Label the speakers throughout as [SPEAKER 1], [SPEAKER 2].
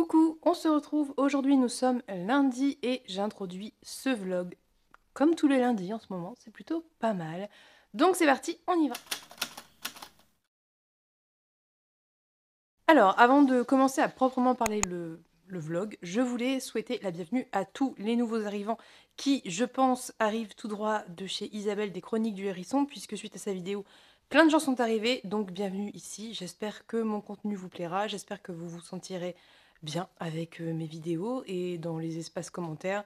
[SPEAKER 1] Coucou, on se retrouve aujourd'hui, nous sommes lundi et j'introduis ce vlog comme tous les lundis en ce moment, c'est plutôt pas mal. Donc c'est parti, on y va. Alors, avant de commencer à proprement parler le vlog, je voulais souhaiter la bienvenue à tous les nouveaux arrivants qui, je pense, arrivent tout droit de chez Isabelle des Chroniques du Hérisson, puisque suite à sa vidéo, plein de gens sont arrivés, donc bienvenue ici. J'espère que mon contenu vous plaira, j'espère que vous vous sentirez bien avec mes vidéos et dans les espaces commentaires.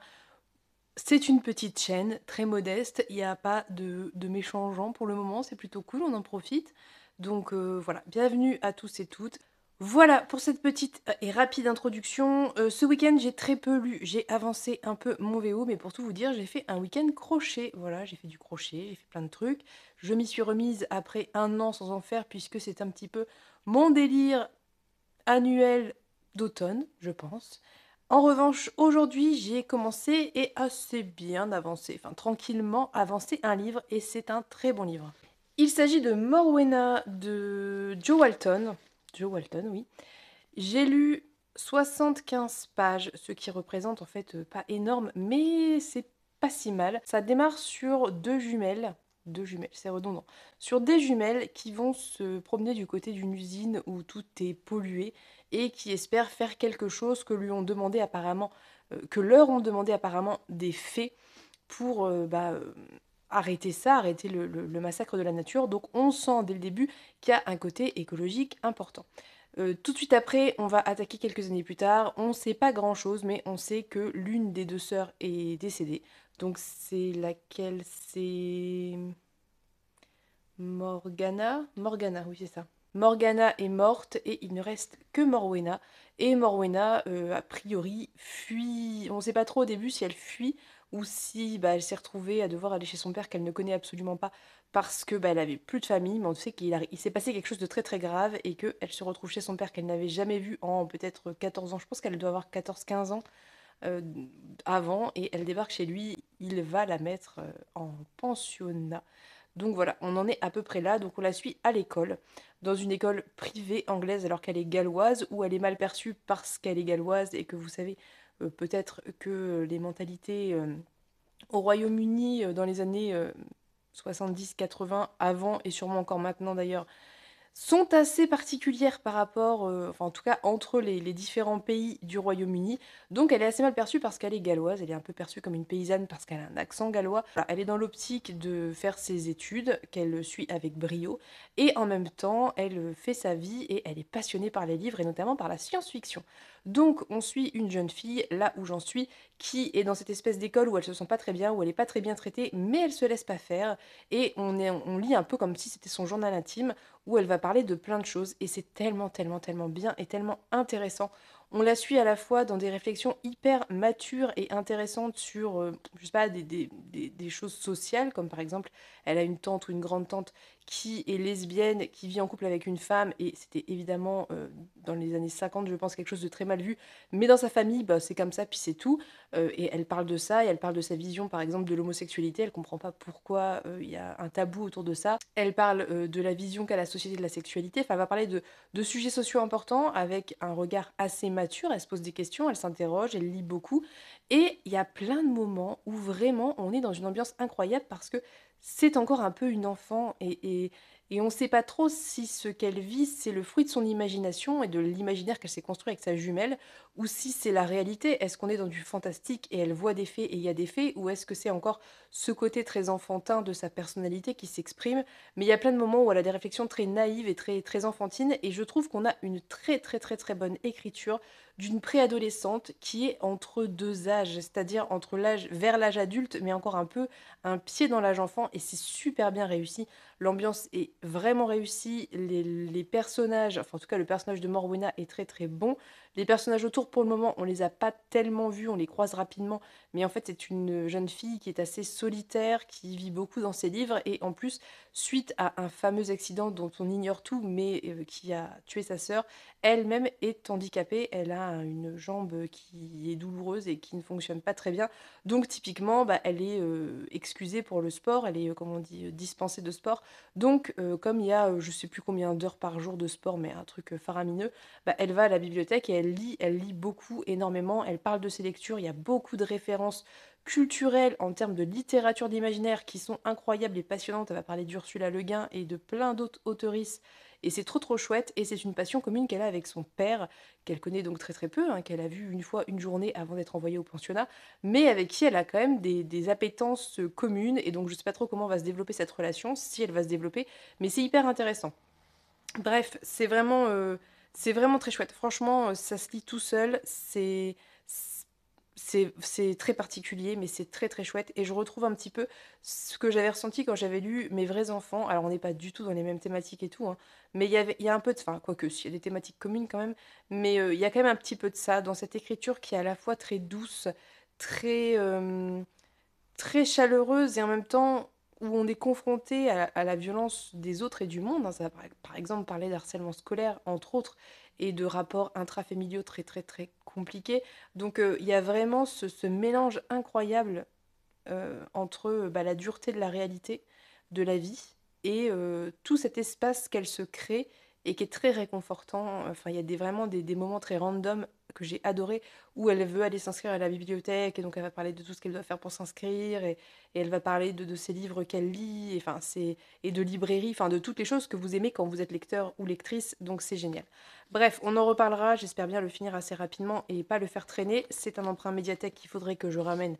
[SPEAKER 1] C'est une petite chaîne, très modeste, il n'y a pas de méchants gens pour le moment, c'est plutôt cool, on en profite. Donc voilà, bienvenue à tous et toutes. Voilà pour cette petite et rapide introduction. Ce week-end, j'ai très peu lu, j'ai avancé un peu mon VO, mais pour tout vous dire, j'ai fait un week-end crochet. Voilà, j'ai fait du crochet, j'ai fait plein de trucs. Je m'y suis remise après un an sans en faire, puisque c'est un petit peu mon délire annuel d'automne, je pense. En revanche, aujourd'hui, j'ai commencé et assez bien avancé, enfin tranquillement avancé un livre, et c'est un très bon livre. Il s'agit de Morwena de Joe Walton. Joe Walton, oui. J'ai lu 75 pages, ce qui représente en fait pas énorme, mais c'est pas si mal. Ça démarre sur deux jumelles, c'est redondant, sur des jumelles qui vont se promener du côté d'une usine où tout est pollué et qui espèrent faire quelque chose que lui ont demandé apparemment, que leur ont demandé apparemment des fées pour arrêter ça, arrêter le massacre de la nature. Donc on sent dès le début qu'il y a un côté écologique important. Tout de suite après, on va attaquer quelques années plus tard. On ne sait pas grand-chose, mais on sait que l'une des deux sœurs est décédée. Donc c'est laquelle? C'est Morgana? Morgana, oui c'est ça. Morgana est morte et il ne reste que Morwena. Et Morwena, a priori, fuit. On ne sait pas trop au début si elle fuit ou si elle s'est retrouvée à devoir aller chez son père qu'elle ne connaît absolument pas parce que elle avait plus de famille. Mais on sait il s'est passé quelque chose de très très grave et qu'elle se retrouve chez son père qu'elle n'avait jamais vu en peut-être 14 ans. Je pense qu'elle doit avoir 14-15 ans euh, avant et elle débarque chez lui. Il va la mettre en pensionnat. Donc voilà, on en est à peu près là. Donc on la suit à l'école, dans une école privée anglaise alors qu'elle est galloise, ou elle est mal perçue parce qu'elle est galloise et que vous savez peut-être que les mentalités au Royaume-Uni dans les années 70-80, avant et sûrement encore maintenant d'ailleurs, sont assez particulières par rapport, enfin en tout cas entre les différents pays du Royaume-Uni. Donc elle est assez mal perçue parce qu'elle est galloise, elle est un peu perçue comme une paysanne parce qu'elle a un accent gallois. Voilà, elle est dans l'optique de faire ses études, qu'elle suit avec brio, et en même temps elle fait sa vie et elle est passionnée par les livres et notamment par la science-fiction. Donc on suit une jeune fille, là où j'en suis, qui est dans cette espèce d'école où elle se sent pas très bien, où elle est pas très bien traitée, mais elle se laisse pas faire, et on lit un peu comme si c'était son journal intime où elle va parler de plein de choses et c'est tellement, tellement, tellement bien et tellement intéressant. On la suit à la fois dans des réflexions hyper matures et intéressantes sur, je sais pas, des choses sociales, comme par exemple, elle a une tante ou une grande-tante qui est lesbienne, qui vit en couple avec une femme, et c'était évidemment dans les années 50, je pense, quelque chose de très mal vu, mais dans sa famille, c'est comme ça, puis c'est tout. Et elle parle de ça, et elle parle de sa vision, par exemple, de l'homosexualité, elle comprend pas pourquoi il y a un tabou autour de ça. Elle parle de la vision qu'a la société de la sexualité, enfin, elle va parler de sujets sociaux importants avec un regard assez mature, elle se pose des questions, elle s'interroge, elle lit beaucoup, et il y a plein de moments où vraiment on est dans une ambiance incroyable parce que c'est encore un peu une enfant et on ne sait pas trop si ce qu'elle vit, c'est le fruit de son imagination et de l'imaginaire qu'elle s'est construit avec sa jumelle, ou si c'est la réalité. Est-ce qu'on est dans du fantastique et elle voit des faits et il y a des faits, ou est-ce que c'est encore ce côté très enfantin de sa personnalité qui s'exprime? Mais il y a plein de moments où elle a des réflexions très naïves et très, très enfantines, et je trouve qu'on a une très très très très bonne écriture d'une préadolescente qui est entre deux âges, c'est-à-dire entre l'âge vers l'âge adulte, mais encore un peu un pied dans l'âge enfant, et c'est super bien réussi. L'ambiance est vraiment réussie, les personnages, enfin en tout cas le personnage de Morwena est très très bon. Les personnages autour, pour le moment, on les a pas tellement vus, on les croise rapidement, mais en fait, c'est une jeune fille qui est assez solitaire, qui vit beaucoup dans ses livres, et en plus, suite à un fameux accident dont on ignore tout, mais qui a tué sa sœur, elle-même est handicapée. Elle a une jambe qui est douloureuse et qui ne fonctionne pas très bien. Donc, typiquement, elle est excusée pour le sport, elle est, comme on dit, dispensée de sport. Donc, comme il y a, je sais plus combien d'heures par jour de sport, mais un truc, faramineux, bah, elle va à la bibliothèque et elle lit beaucoup, énormément, elle parle de ses lectures. Il y a beaucoup de références culturelles en termes de littérature d'imaginaire qui sont incroyables et passionnantes. Elle va parler d'Ursula Le Guin et de plein d'autres auteurices et c'est trop, trop chouette et c'est une passion commune qu'elle a avec son père, qu'elle connaît donc très, très peu, hein, qu'elle a vu une fois, une journée avant d'être envoyée au pensionnat, mais avec qui elle a quand même des appétences communes, et donc je sais pas trop comment va se développer cette relation, si elle va se développer, mais c'est hyper intéressant. Bref, c'est vraiment très chouette. Franchement, ça se lit tout seul, c'est très particulier, mais c'est très très chouette. Et je retrouve un petit peu ce que j'avais ressenti quand j'avais lu Mes vrais enfants. Alors, on n'est pas du tout dans les mêmes thématiques et tout, hein, mais il y a un peu de. Enfin, quoique, il y a des thématiques communes quand même, mais il y a quand même un petit peu de ça dans cette écriture qui est à la fois très douce, très, très chaleureuse et en même temps où on est confronté à la violence des autres et du monde, hein. Ça va par exemple parler d'harcèlement scolaire, entre autres, et de rapports intrafamiliaux très très très compliqués. Donc il y a vraiment ce mélange incroyable entre bah, la dureté de la réalité, de la vie, et tout cet espace qu'elle se crée et qui est très réconfortant. Enfin, il y a vraiment des moments très random que j'ai adoré, où elle veut aller s'inscrire à la bibliothèque, et donc elle va parler de tout ce qu'elle doit faire pour s'inscrire, et elle va parler de ses livres qu'elle lit, et de librairie, enfin de toutes les choses que vous aimez quand vous êtes lecteur ou lectrice, donc c'est génial. Bref, on en reparlera, j'espère bien le finir assez rapidement et pas le faire traîner. C'est un emprunt médiathèque qu'il faudrait que je ramène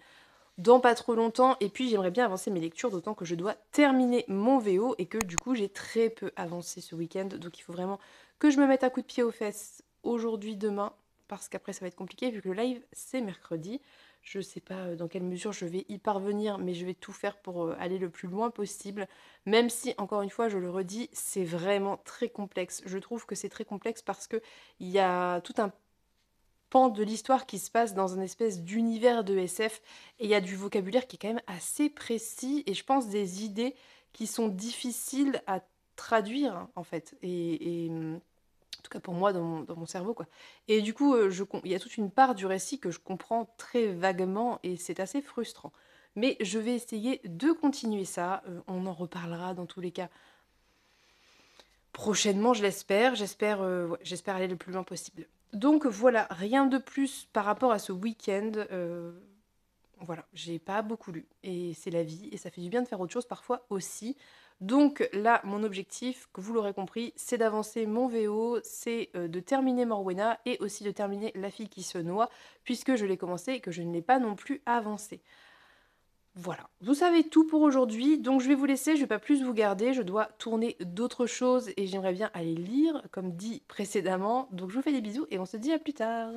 [SPEAKER 1] dans pas trop longtemps, et puis j'aimerais bien avancer mes lectures, d'autant que je dois terminer mon VO et que du coup j'ai très peu avancé ce week-end, donc il faut vraiment que je me mette un coup de pied aux fesses aujourd'hui, demain, parce qu'après ça va être compliqué vu que le live c'est mercredi. Je sais pas dans quelle mesure je vais y parvenir, mais je vais tout faire pour aller le plus loin possible, même si, encore une fois, je le redis, c'est vraiment très complexe. Je trouve que c'est très complexe parce que il y a tout un pan de l'histoire qui se passe dans un espèce d'univers de SF, et il y a du vocabulaire qui est quand même assez précis, et je pense des idées qui sont difficiles à traduire, hein, en fait, en tout cas pour moi dans mon cerveau, quoi. Et du coup il y a toute une part du récit que je comprends très vaguement et c'est assez frustrant, mais je vais essayer de continuer ça. On en reparlera dans tous les cas prochainement, je l'espère. Ouais, j'espère aller le plus loin possible. Donc voilà, rien de plus par rapport à ce week-end. Voilà, j'ai pas beaucoup lu. Et c'est la vie, et ça fait du bien de faire autre chose parfois aussi. Donc là, mon objectif, que vous l'aurez compris, c'est d'avancer mon VO, c'est de terminer Morwena et aussi de terminer La fille qui se noie, puisque je l'ai commencé et que je ne l'ai pas non plus avancé. Voilà, vous savez tout pour aujourd'hui, donc je vais vous laisser, je vais pas plus vous garder, je dois tourner d'autres choses et j'aimerais bien aller lire, comme dit précédemment. Donc je vous fais des bisous et on se dit à plus tard.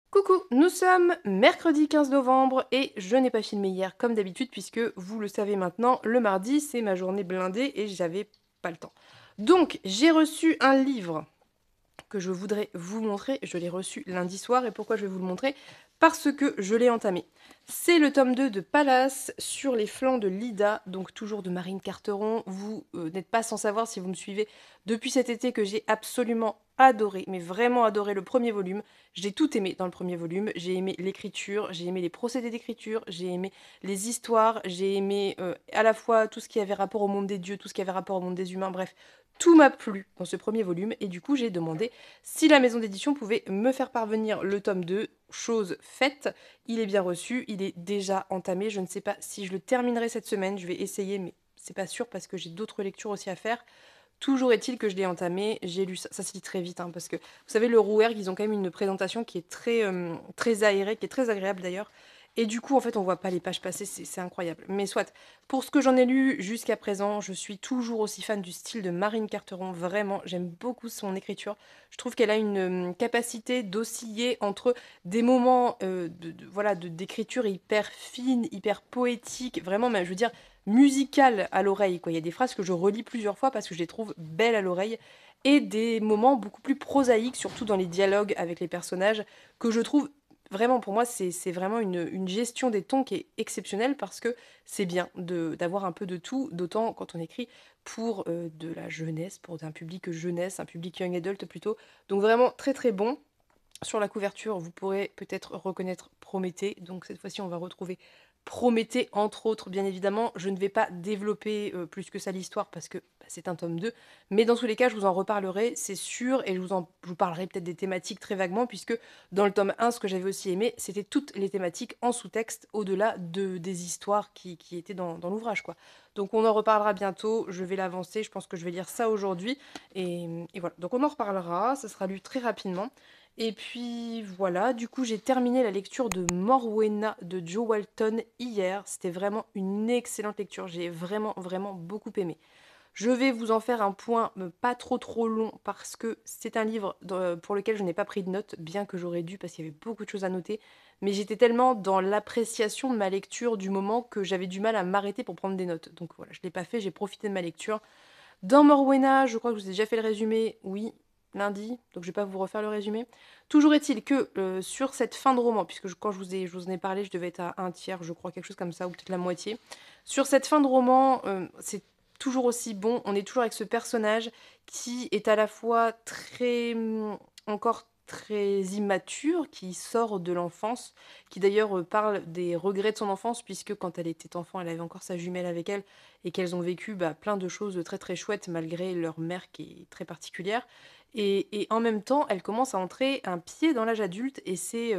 [SPEAKER 1] Coucou, nous sommes mercredi 15 novembre et je n'ai pas filmé hier comme d'habitude puisque vous le savez maintenant, le mardi c'est ma journée blindée et j'avais pas le temps. Donc j'ai reçu un livre que je voudrais vous montrer. Je l'ai reçu lundi soir, et pourquoi je vais vous le montrer? Parce que je l'ai entamé. C'est le tome 2 de Pallas sur les flancs de l'Ida, donc toujours de Marine Carteron. Vous n'êtes pas sans savoir, si vous me suivez depuis cet été, que j'ai absolument adoré, mais vraiment adoré le premier volume. J'ai tout aimé dans le premier volume. J'ai aimé l'écriture, j'ai aimé les procédés d'écriture, j'ai aimé les histoires, j'ai aimé à la fois tout ce qui avait rapport au monde des dieux, tout ce qui avait rapport au monde des humains, bref, tout m'a plu dans ce premier volume, et du coup j'ai demandé si la maison d'édition pouvait me faire parvenir le tome 2, chose faite. Il est bien reçu, il est déjà entamé. Je ne sais pas si je le terminerai cette semaine, je vais essayer, mais c'est pas sûr parce que j'ai d'autres lectures aussi à faire. Toujours est-il que je l'ai entamé, j'ai lu ça, ça se lit très vite, hein, parce que vous savez, le Rouergue, ils ont quand même une présentation qui est très aérée, qui est très agréable d'ailleurs. Et du coup, en fait, on voit pas les pages passer, c'est incroyable. Mais soit, pour ce que j'en ai lu jusqu'à présent, je suis toujours aussi fan du style de Marine Carteron, vraiment, j'aime beaucoup son écriture. Je trouve qu'elle a une capacité d'osciller entre des moments voilà, d'écriture hyper fine, hyper poétique, vraiment, mais je veux dire, musicale à l'oreille, quoi. Il y a des phrases que je relis plusieurs fois parce que je les trouve belles à l'oreille, et des moments beaucoup plus prosaïques, surtout dans les dialogues avec les personnages, que je trouve vraiment, pour moi, c'est vraiment une gestion des tons qui est exceptionnelle, parce que c'est bien d'avoir un peu de tout, d'autant quand on écrit pour de la jeunesse, pour un public jeunesse, un public young adult plutôt. Donc vraiment très très bon. Sur la couverture, vous pourrez peut-être reconnaître Prométhée, donc cette fois-ci on va retrouver promettait entre autres, bien évidemment. Je ne vais pas développer, plus que ça l'histoire parce que, bah, c'est un tome 2. Mais dans tous les cas, je vous en reparlerai, c'est sûr et je vous parlerai peut-être des thématiques très vaguement puisque dans le tome 1, ce que j'avais aussi aimé, c'était toutes les thématiques en sous-texte au-delà des histoires qui étaient dans l'ouvrage, quoi. Donc on en reparlera bientôt, je vais l'avancer, je pense que je vais lire ça aujourd'hui et voilà. Donc on en reparlera, ça sera lu très rapidement. Et puis voilà, du coup j'ai terminé la lecture de Morwena de Joe Walton hier. C'était vraiment une excellente lecture, j'ai vraiment vraiment beaucoup aimé. Je vais vous en faire un point, pas trop long parce que c'est un livre pour lequel je n'ai pas pris de notes, bien que j'aurais dû parce qu'il y avait beaucoup de choses à noter. Mais j'étais tellement dans l'appréciation de ma lecture du moment que j'avais du mal à m'arrêter pour prendre des notes. Donc voilà, je ne l'ai pas fait, j'ai profité de ma lecture. Dans Morwena, je crois que je vous ai déjà fait le résumé, oui, lundi, donc je vais pas vous refaire le résumé. Toujours est-il que sur cette fin de roman, puisque quand je vous en ai parlé, je devais être à un tiers, je crois, quelque chose comme ça, ou peut-être la moitié. Sur cette fin de roman, c'est toujours aussi bon. On est toujours avec ce personnage qui est à la fois très, encore très immature, qui sort de l'enfance, qui d'ailleurs parle des regrets de son enfance, puisque quand elle était enfant, elle avait encore sa jumelle avec elle, et qu'elles ont vécu bah, plein de choses très très chouettes malgré leur mère qui est très particulière. Et en même temps, elle commence à entrer un pied dans l'âge adulte et c'est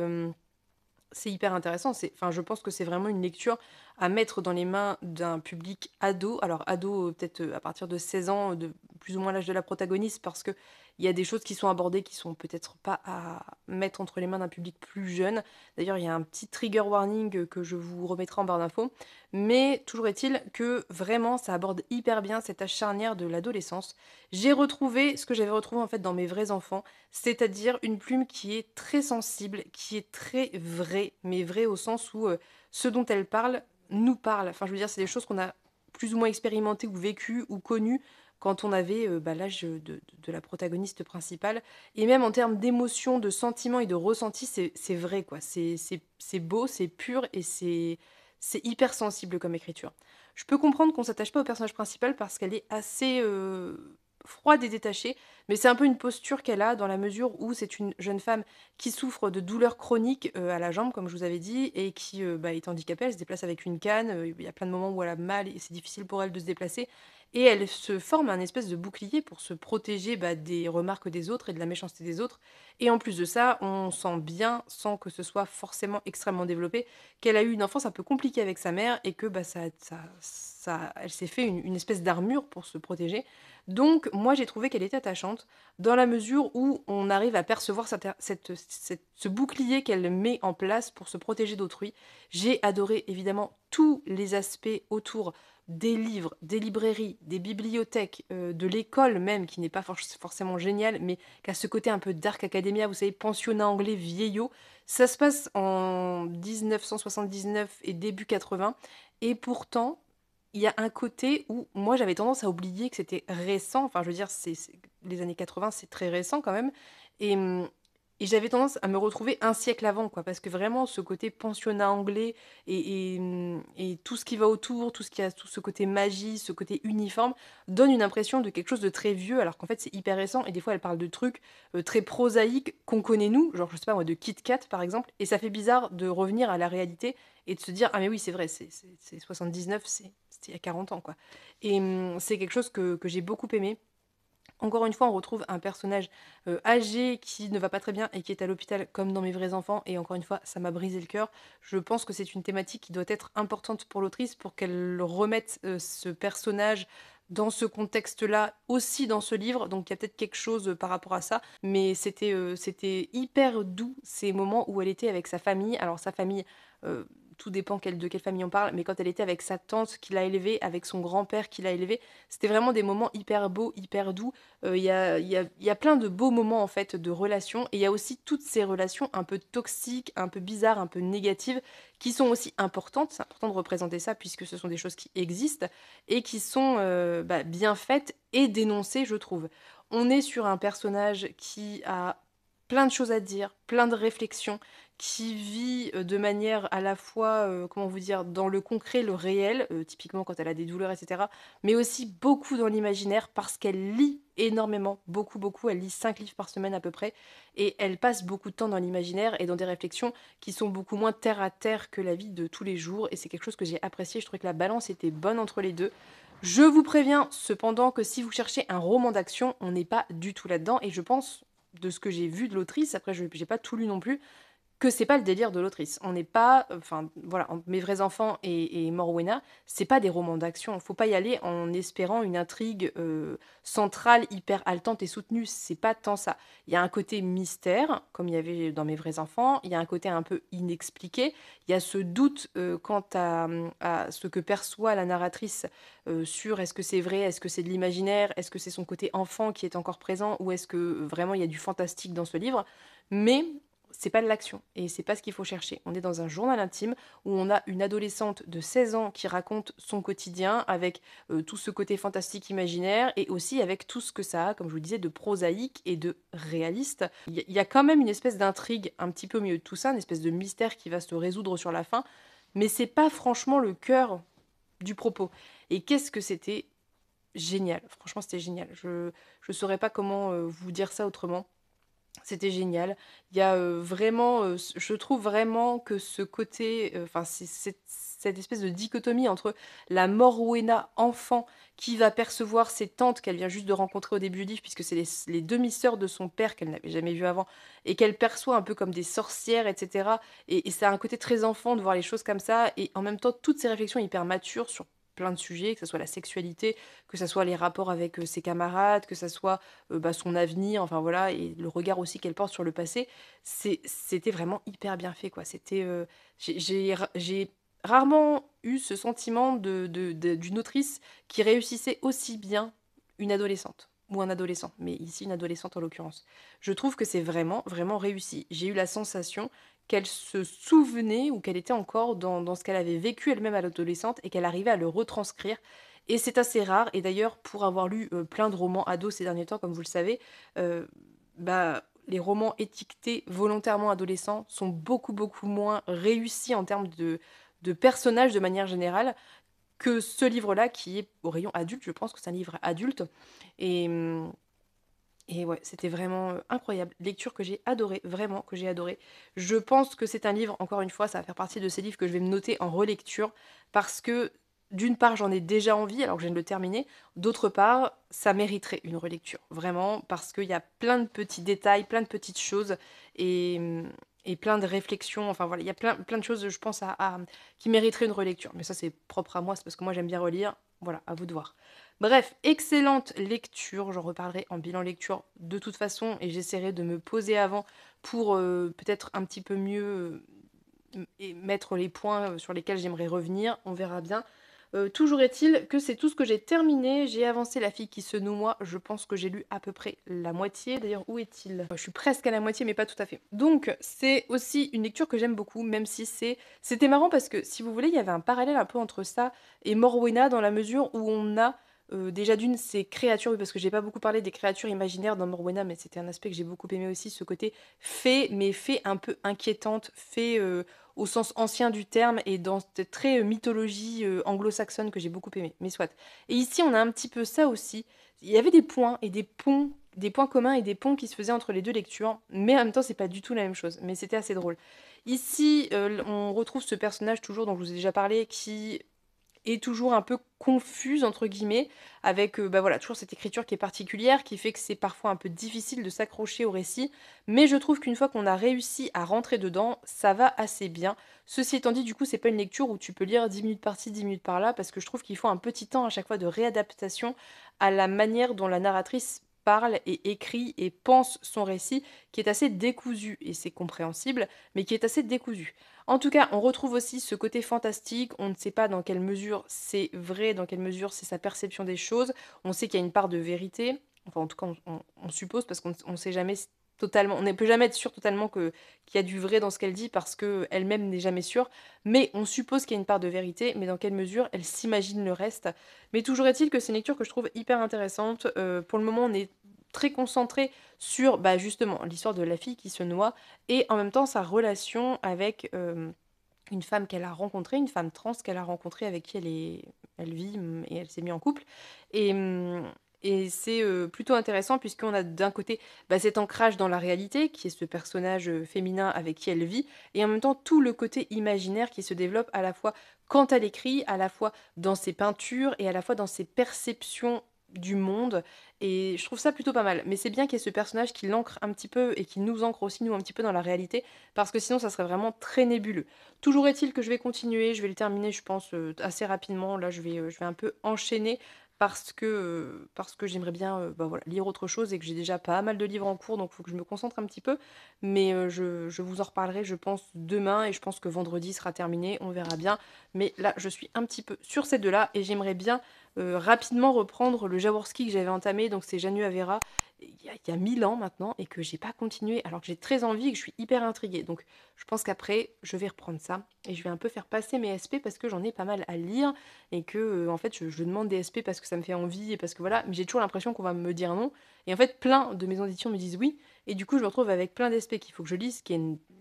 [SPEAKER 1] hyper intéressant. Enfin, je pense que c'est vraiment une lecture à mettre dans les mains d'un public ado. Alors, ado, peut-être à partir de 16 ans, de plus ou moins l'âge de la protagoniste, parce que il y a des choses qui sont abordées qui sont peut-être pas à mettre entre les mains d'un public plus jeune. D'ailleurs, il y a un petit trigger warning que je vous remettrai en barre d'infos. Mais toujours est-il que vraiment, ça aborde hyper bien cet âge charnière de l'adolescence. J'ai retrouvé ce que j'avais retrouvé en fait dans Mes vrais enfants, c'est-à-dire une plume qui est très sensible, qui est très vraie, mais vraie au sens où ce dont elle parle nous parle. Enfin, je veux dire, c'est des choses qu'on a plus ou moins expérimentées ou vécues ou connues quand on avait bah, l'âge de la protagoniste principale. Et même en termes d'émotions, de sentiments et de ressentis, c'est vrai, quoi. C'est beau, c'est pur et c'est hyper sensible comme écriture. Je peux comprendre qu'on s'attache pas au personnage principal parce qu'elle est assez froide et détachée, mais c'est un peu une posture qu'elle a dans la mesure où c'est une jeune femme qui souffre de douleurs chroniques à la jambe, comme je vous avais dit, et qui bah, est handicapée. Elle se déplace avec une canne. Il y a plein de moments où elle a mal et c'est difficile pour elle de se déplacer. Et elle se forme un espèce de bouclier pour se protéger bah, des remarques des autres et de la méchanceté des autres. Et en plus de ça, on sent bien, sans que ce soit forcément extrêmement développé, qu'elle a eu une enfance un peu compliquée avec sa mère et que bah, elle s'est fait une espèce d'armure pour se protéger. Donc, moi, j'ai trouvé qu'elle était attachante dans la mesure où on arrive à percevoir ce bouclier qu'elle met en place pour se protéger d'autrui. J'ai adoré évidemment tous les aspects autour des livres, des librairies, des bibliothèques, de l'école même, qui n'est pas forcément génial, mais qui a ce côté un peu dark academia, vous savez, pensionnat anglais vieillot. Ça se passe en 1979 et début 80, et pourtant, il y a un côté où moi j'avais tendance à oublier que c'était récent, enfin je veux dire, les années 80 c'est très récent quand même, et, et j'avais tendance à me retrouver un siècle avant, quoi, parce que vraiment ce côté pensionnat anglais et tout ce qui va autour, tout ce qui a tout ce côté magie, ce côté uniforme, donne une impression de quelque chose de très vieux, alors qu'en fait c'est hyper récent, et des fois elle parle de trucs très prosaïques qu'on connaît nous, genre je sais pas moi, de Kit Kat par exemple, et ça fait bizarre de revenir à la réalité et de se dire: «Ah mais oui, c'est vrai, c'est 79, c'était il y a 40 ans, quoi». Et c'est quelque chose que j'ai beaucoup aimé. Encore une fois, on retrouve un personnage, âgé qui ne va pas très bien et qui est à l'hôpital comme dans Mes vrais enfants et encore une fois, ça m'a brisé le cœur. Je pense que c'est une thématique qui doit être importante pour l'autrice pour qu'elle remette, ce personnage dans ce contexte-là, aussi dans ce livre, donc il y a peut-être quelque chose, par rapport à ça. Mais c'était hyper doux ces moments où elle était avec sa famille. Alors sa famille, heu, tout dépend de quelle famille on parle, mais quand elle était avec sa tante qui l'a élevée, avec son grand-père qui l'a élevée, c'était vraiment des moments hyper beaux, hyper doux. Il y a plein de beaux moments en fait de relations et il y a aussi toutes ces relations un peu toxiques, un peu bizarres, un peu négatives qui sont aussi importantes. C'est important de représenter ça puisque ce sont des choses qui existent et qui sont bah, bien faites et dénoncées, je trouve. On est sur un personnage qui a plein de choses à dire, plein de réflexions, qui vit, de manière à la fois, comment vous dire? Dans le concret, le réel, typiquement quand elle a des douleurs et cetera, mais aussi beaucoup dans l'imaginaire parce qu'elle lit énormément, beaucoup, beaucoup. Elle lit 5 livres par semaine à peu près et elle passe beaucoup de temps dans l'imaginaire et dans des réflexions qui sont beaucoup moins terre à terre que la vie de tous les jours et c'est quelque chose que j'ai apprécié. Je trouvais que la balance était bonne entre les 2. Je vous préviens cependant que si vous cherchez un roman d'action, on n'est pas du tout là-dedans et je pense, de ce que j'ai vu de l'autrice, après je j'ai pas tout lu non plus, que c'est pas le délire de l'autrice. On n'est pas, enfin voilà, entre Mes vrais enfants et Morwena, c'est pas des romans d'action. Faut pas y aller en espérant une intrigue, centrale, hyper haletante et soutenue, c'est pas tant ça. Il y a un côté mystère, comme il y avait dans Mes vrais enfants, il y a un côté un peu inexpliqué, il y a ce doute, quant à ce que perçoit la narratrice, sur est-ce que c'est vrai, est-ce que c'est de l'imaginaire, est-ce que c'est son côté enfant qui est encore présent ou est-ce que, vraiment il y a du fantastique dans ce livre? Mais c'est pas de l'action et c'est pas ce qu'il faut chercher. On est dans un journal intime où on a une adolescente de 16 ans qui raconte son quotidien avec, tout ce côté fantastique imaginaire et aussi avec tout ce que ça a, comme je vous disais, de prosaïque et de réaliste. Il y a quand même une espèce d'intrigue un petit peu au milieu de tout ça, une espèce de mystère qui va se résoudre sur la fin, mais c'est pas franchement le cœur du propos. Et qu'est-ce que c'était génial! Franchement, c'était génial. Je saurais pas comment, vous dire ça autrement. C'était génial. Il y a, vraiment, je trouve vraiment que ce côté, enfin, c'est cette espèce de dichotomie entre la Morwena enfant qui va percevoir ses tantes qu'elle vient juste de rencontrer au début du livre, puisque c'est les demi-sœurs de son père qu'elle n'avait jamais vues avant et qu'elle perçoit un peu comme des sorcières et cetera et ça a un côté très enfant de voir les choses comme ça et en même temps toutes ces réflexions hyper matures sur plein de sujets, que ça soit la sexualité, que ça soit les rapports avec, ses camarades, que ça soit bah, son avenir, enfin voilà et le regard aussi qu'elle porte sur le passé, c'était vraiment hyper bien fait quoi. C'était, j'ai rarement eu ce sentiment d'une autrice qui réussissait aussi bien une adolescente ou un adolescent, mais ici une adolescente en l'occurrence. Je trouve que c'est vraiment, vraiment réussi. J'ai eu la sensation qu'elle se souvenait ou qu'elle était encore dans ce qu'elle avait vécu elle-même à l'adolescente et qu'elle arrivait à le retranscrire et c'est assez rare et d'ailleurs pour avoir lu, plein de romans ados ces derniers temps comme vous le savez, heu, bah, les romans étiquetés volontairement adolescents sont beaucoup, beaucoup moins réussis en termes de personnages de manière générale que ce livre-là qui est au rayon adulte. Je pense que c'est un livre adulte et et ouais, c'était vraiment, incroyable. Lecture que j'ai adorée, vraiment que j'ai adorée. Je pense que c'est un livre, encore une fois, ça va faire partie de ces livres que je vais me noter en relecture parce que, d'une part, j'en ai déjà envie alors que je viens de le terminer. D'autre part, ça mériterait une relecture, vraiment, parce qu'il y a plein de petits détails, plein de petites choses et et plein de réflexions, enfin voilà, il y a plein de choses, je pense à qui mériteraient une relecture. Mais ça, c'est propre à moi, c'est parce que moi j'aime bien relire. Voilà, à vous de voir. Bref, excellente lecture, j'en reparlerai en bilan lecture de toute façon et j'essaierai de me poser avant pour, peut-être un petit peu mieux, et mettre les points, sur lesquels j'aimerais revenir, on verra bien. Toujours est-il que c'est tout ce que j'ai terminé. J'ai avancé La fille qui se noie, je pense que j'ai lu à peu près la moitié. D'ailleurs, où est-il? Je suis presque à la moitié, mais pas tout à fait. Donc c'est aussi une lecture que j'aime beaucoup, même si c'était marrant parce que, si vous voulez, il y avait un parallèle un peu entre ça et Morwena dans la mesure où on a, déjà d'une, ces créatures, oui, parce que j'ai pas beaucoup parlé des créatures imaginaires dans Morwena, mais c'était un aspect que j'ai beaucoup aimé aussi, ce côté fée, mais fée un peu inquiétante, fée, au sens ancien du terme et dans cette très, mythologie, anglo-saxonne que j'ai beaucoup aimé, mais soit. Et ici, on a un petit peu ça aussi. Il y avait des points et des ponts, des points communs et des ponts qui se faisaient entre les 2 lectures, mais en même temps, c'est pas du tout la même chose, mais c'était assez drôle. Ici, on retrouve ce personnage toujours dont je vous ai déjà parlé qui est toujours un peu «confuse» entre guillemets avec, bah, voilà, toujours cette écriture qui est particulière, qui fait que c'est parfois un peu difficile de s'accrocher au récit. Mais je trouve qu'une fois qu'on a réussi à rentrer dedans, ça va assez bien. Ceci étant dit, du coup, c'est pas une lecture où tu peux lire 10 minutes par-ci, 10 minutes par-là, parce que je trouve qu'il faut un petit temps à chaque fois de réadaptation à la manière dont la narratrice parle et écrit et pense son récit, qui est assez décousu et c'est compréhensible, mais qui est assez décousu. En tout cas, on retrouve aussi ce côté fantastique, on ne sait pas dans quelle mesure c'est vrai, dans quelle mesure c'est sa perception des choses. On sait qu'il y a une part de vérité, enfin en tout cas on suppose parce qu'on ne sait jamais totalement, on ne peut jamais être sûr totalement qu'il y a du vrai dans ce qu'elle dit parce qu'elle-même n'est jamais sûre, mais on suppose qu'il y a une part de vérité, mais dans quelle mesure elle s'imagine le reste. Mais toujours est-il que c'est une lecture que je trouve hyper intéressante. Pour le moment, on est très concentré sur, bah, justement, l'histoire de la fille qui se noie et en même temps sa relation avec, une femme qu'elle a rencontrée, une femme trans qu'elle a rencontrée avec qui elle vit, et elle s'est mise en couple et et c'est, plutôt intéressant puisqu'on a d'un côté, bah, cet ancrage dans la réalité qui est ce personnage, féminin avec qui elle vit et en même temps tout le côté imaginaire qui se développe à la fois quand elle écrit, à la fois dans ses peintures et à la fois dans ses perceptions du monde et je trouve ça plutôt pas mal. Mais c'est bien qu'il y ait ce personnage qui l'ancre un petit peu et qui nous ancre aussi nous un petit peu dans la réalité parce que sinon ça serait vraiment très nébuleux. Toujours est-il que je vais continuer, je vais le terminer je pense, assez rapidement. Là je vais un peu enchaîner parce que j'aimerais bien, bah, voilà, lire autre chose et que j'ai déjà pas mal de livres en cours, donc il faut que je me concentre un petit peu. Mais, je vous en reparlerai je pense demain et je pense que vendredi sera terminé, on verra bien. Mais là, je suis un petit peu sur ces 2 là et j'aimerais bien, rapidement reprendre le Jaworski que j'avais entamé, donc c'est Janu Avera, il y a 1000 ans maintenant et que j'ai pas continué alors que j'ai très envie et que je suis hyper intriguée. Donc je pense qu'après, je vais reprendre ça et je vais un peu faire passer mes SP parce que j'en ai pas mal à lire et que, en fait, je demande des SP parce que ça me fait envie et parce que voilà, mais j'ai toujours l'impression qu'on va me dire non et en fait, plein de maisons d'édition me disent oui et du coup, je me retrouve avec plein d'SP qu'il faut que je lise, ce qui est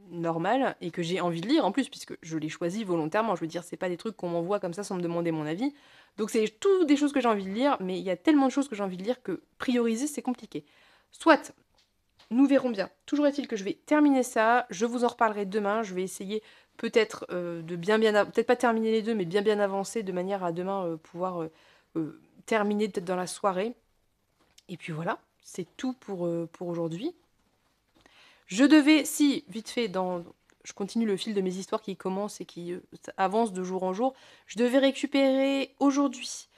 [SPEAKER 1] normal et que j'ai envie de lire en plus puisque je les choisis volontairement. Je veux dire, c'est pas des trucs qu'on m'envoie comme ça sans me demander mon avis. Donc c'est tout des choses que j'ai envie de lire, mais il y a tellement de choses que j'ai envie de lire que prioriser, c'est compliqué. Soit, nous verrons bien. Toujours est-il que je vais terminer ça, je vous en reparlerai demain, je vais essayer peut-être, de peut-être pas terminer les 2, mais bien avancer de manière à demain, pouvoir, terminer peut-être dans la soirée et puis voilà, c'est tout pour aujourd'hui. Je devais si, vite fait, je continue le fil de mes histoires qui commencent et qui, avancent de jour en jour. Je devais récupérer aujourd'hui,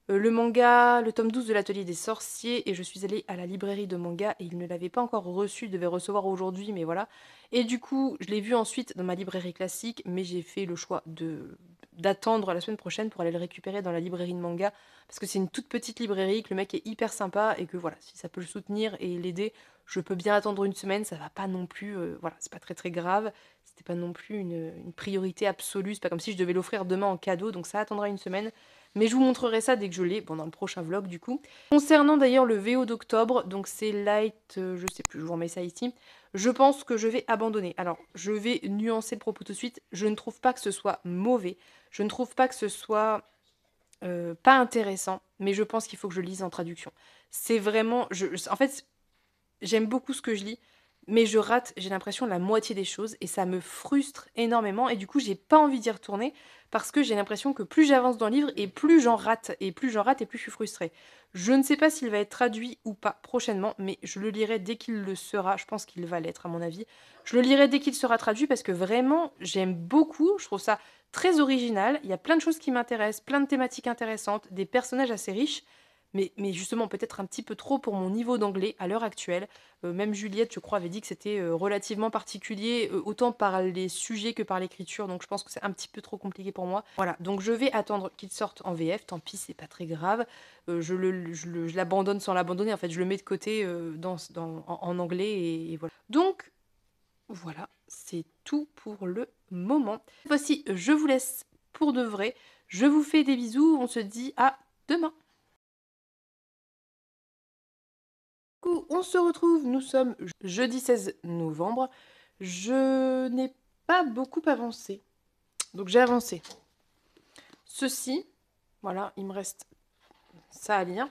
[SPEAKER 1] le manga, le tome 12 de l'Atelier des Sorciers et je suis allée à la librairie de manga et ils ne l'avaient pas encore reçu, ils devaient recevoir aujourd'hui, mais voilà. Et du coup, je l'ai vu ensuite dans ma librairie classique, mais j'ai fait le choix d'attendre la semaine prochaine pour aller le récupérer dans la librairie de manga parce que c'est une toute petite librairie, que le mec est hyper sympa et que voilà, si ça peut le soutenir et l'aider, je peux bien attendre une semaine, ça va pas non plus, voilà, c'est pas très très grave. C'était pas non plus une priorité absolue, c'est pas comme si je devais l'offrir demain en cadeau, donc ça attendra une semaine. Mais je vous montrerai ça dès que je l'ai, bon, dans le prochain vlog du coup. Concernant d'ailleurs le VO d'octobre, donc c'est Light, je sais plus, je vous remets ça ici. Je pense que je vais abandonner. Alors, je vais nuancer le propos tout de suite. Je ne trouve pas que ce soit mauvais. Je ne trouve pas que ce soit pas intéressant, mais je pense qu'il faut que je lise en traduction. C'est vraiment... en fait, j'aime beaucoup ce que je lis, mais je rate, j'ai l'impression, la moitié des choses et ça me frustre énormément et du coup, j'ai pas envie d'y retourner parce que j'ai l'impression que plus j'avance dans le livre et plus j'en rate et plus j'en rate et plus je suis frustrée. Je ne sais pas s'il va être traduit ou pas prochainement, mais je le lirai dès qu'il le sera. Je pense qu'il va l'être à mon avis. Je le lirai dès qu'il sera traduit parce que vraiment, j'aime beaucoup. Je trouve ça très original. Il y a plein de choses qui m'intéressent, plein de thématiques intéressantes, des personnages assez riches. Mais justement, peut-être un petit peu trop pour mon niveau d'anglais à l'heure actuelle. Même Juliette, je crois, avait dit que c'était relativement particulier, autant par les sujets que par l'écriture. Donc je pense que c'est un petit peu trop compliqué pour moi. Voilà, donc je vais attendre qu'il sorte en VF. Tant pis, c'est pas très grave. Je l'abandonne sans l'abandonner. En fait, je le mets de côté en anglais et voilà. Donc voilà, c'est tout pour le moment. Voici, je vous laisse pour de vrai. Je vous fais des bisous. On se dit à demain. Coup, on se retrouve, nous sommes jeudi 16 novembre. Je n'ai pas beaucoup avancé. Donc j'ai avancé ceci. Voilà, il me reste ça à lire.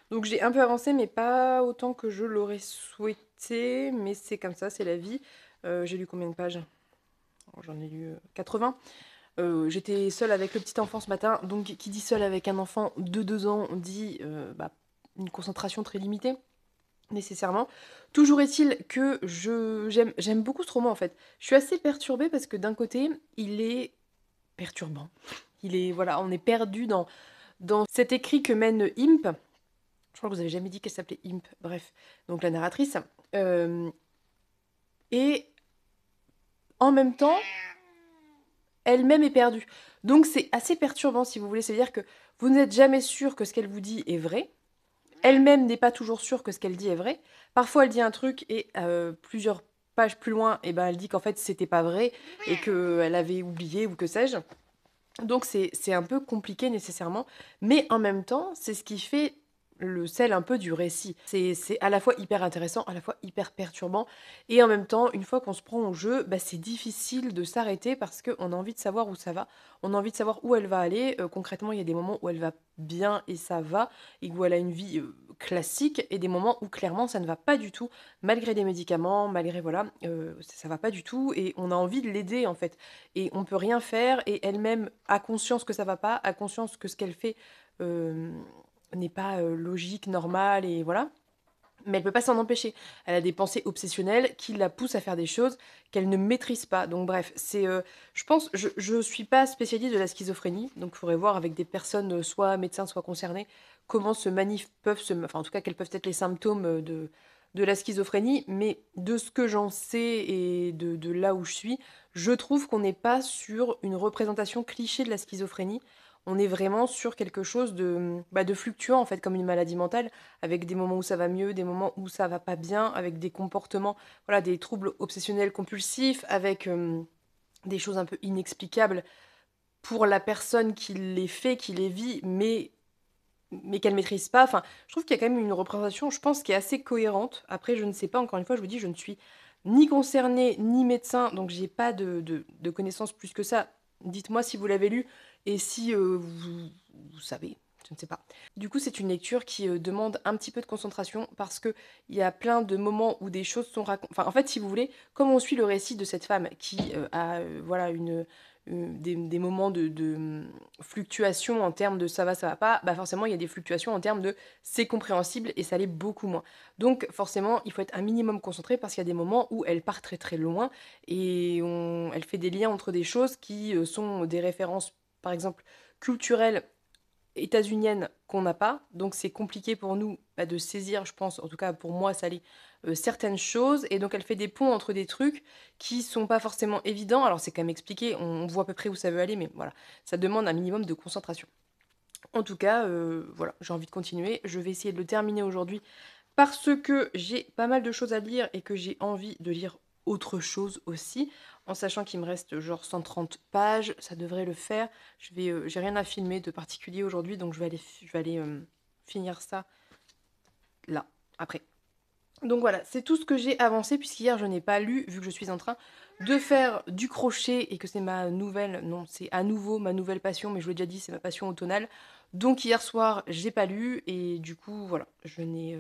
[SPEAKER 1] Donc j'ai un peu avancé, mais pas autant que je l'aurais souhaité. Mais c'est comme ça, c'est la vie. J'ai lu combien de pages? J'en ai lu 80. J'étais seule avec le petit enfant ce matin. Donc qui dit seule avec un enfant de 2 ans dit bah, une concentration très limitée. Nécessairement. Toujours est-il que j'aime beaucoup ce roman en fait. Je suis assez perturbée parce que d'un côté, il est perturbant. Il est voilà, on est perdu dans cet écrit que mène Imp. Je crois que vous avez jamais dit qu'elle s'appelait Imp. Bref, donc la narratrice. Et en même temps, elle-même est perdue. Donc c'est assez perturbant si vous voulez. C'est-à-dire que vous n'êtes jamais sûr que ce qu'elle vous dit est vrai. Elle-même n'est pas toujours sûre que ce qu'elle dit est vrai. Parfois, elle dit un truc et plusieurs pages plus loin, eh ben, elle dit qu'en fait, c'était pas vrai et qu'elle avait oublié ou que sais-je. Donc, c'est un peu compliqué nécessairement. Mais en même temps, c'est ce qui fait le sel un peu du récit. C'est à la fois hyper intéressant, à la fois hyper perturbant et en même temps, une fois qu'on se prend au jeu, bah, c'est difficile de s'arrêter parce qu'on a envie de savoir où ça va, on a envie de savoir où elle va aller. Concrètement, il y a des moments où elle va bien et ça va et où elle a une vie, classique et des moments où clairement ça ne va pas du tout, malgré des médicaments, malgré voilà, ça va pas du tout et on a envie de l'aider, en fait et on peut rien faire et elle-même a conscience que ça va pas, a conscience que ce qu'elle fait, hem, n'est pas, logique, normal et voilà. Mais elle peut pas s'en empêcher. Elle a des pensées obsessionnelles qui la poussent à faire des choses qu'elle ne maîtrise pas. Donc bref, je pense je suis pas spécialiste de la schizophrénie, donc il faudrait voir avec des personnes, soit médecins, soit concernées, comment se manif peuvent se enfin en tout cas quels peuvent être les symptômes, de la schizophrénie. Mais de ce que j'en sais et de là où je suis, je trouve qu'on n'est pas sur une représentation cliché de la schizophrénie. On est vraiment sur quelque chose de fluctuant en fait, comme une maladie mentale avec des moments où ça va mieux, des moments où ça va pas bien, avec des comportements, voilà, des troubles obsessionnels compulsifs, avec des choses un peu inexplicables pour la personne qui les fait, qui les vit, mais qu'elle maîtrise pas. Enfin, je trouve qu'il y a quand même une représentation, je pense, qui est assez cohérente. Après, je ne sais pas, encore une fois, je vous dis, je ne suis ni concernée, ni médecin, donc j'ai pas de connaissances plus que ça. Dites-moi si vous l'avez lu et si vous savez, je ne sais pas. Du coup, c'est une lecture qui demande un petit peu de concentration parce que il y a plein de moments où des choses sont racontées. Enfin, en fait, si vous voulez, comme on suit le récit de cette femme qui a voilà des moments de fluctuations en termes de ça va pas, bah forcément il y a des fluctuations en termes de c'est compréhensible et ça l'est beaucoup moins. Donc forcément, il faut être un minimum concentré parce qu'il y a des moments où elle part très très loin et elle fait des liens entre des choses qui sont des références, par exemple, culturelles états-unienne qu'on n'a pas, donc c'est compliqué pour nous bah, de saisir, je pense, en tout cas pour moi, ça l'est, certaines choses, et donc elle fait des ponts entre des trucs qui sont pas forcément évidents. Alors c'est quand même expliqué, on voit à peu près où ça veut aller, mais voilà, ça demande un minimum de concentration. En tout cas, voilà, j'ai envie de continuer. Je vais essayer de le terminer aujourd'hui parce que j'ai pas mal de choses à lire et que j'ai envie de lire autre chose aussi, en sachant qu'il me reste genre 130 pages, ça devrait le faire. J'ai rien à filmer de particulier aujourd'hui, donc je vais aller finir ça là, après. Donc voilà, c'est tout ce que j'ai avancé puisqu'hier je n'ai pas lu, vu que je suis en train de faire du crochet et que c'est ma nouvelle, non, c'est à nouveau ma nouvelle passion, mais je vous l'ai déjà dit, c'est ma passion automnale. Donc hier soir, j'ai pas lu et du coup, voilà, je n'ai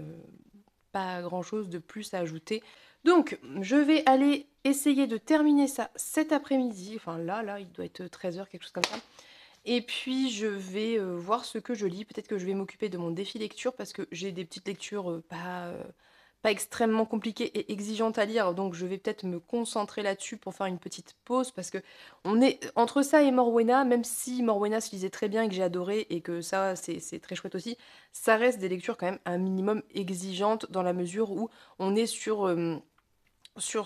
[SPEAKER 1] pas grand-chose de plus à ajouter. Donc, je vais aller essayer de terminer ça cet après-midi. Enfin, là, il doit être 13 h, quelque chose comme ça. Et puis, je vais voir ce que je lis. Peut-être que je vais m'occuper de mon défi lecture parce que j'ai des petites lectures pas extrêmement compliquées et exigeantes à lire. Donc, je vais peut-être me concentrer là-dessus pour faire une petite pause parce que on est entre ça et Morwena, même si Morwena se lisait très bien et que j'ai adoré et que ça, c'est très chouette aussi, ça reste des lectures quand même un minimum exigeantes dans la mesure où on est sur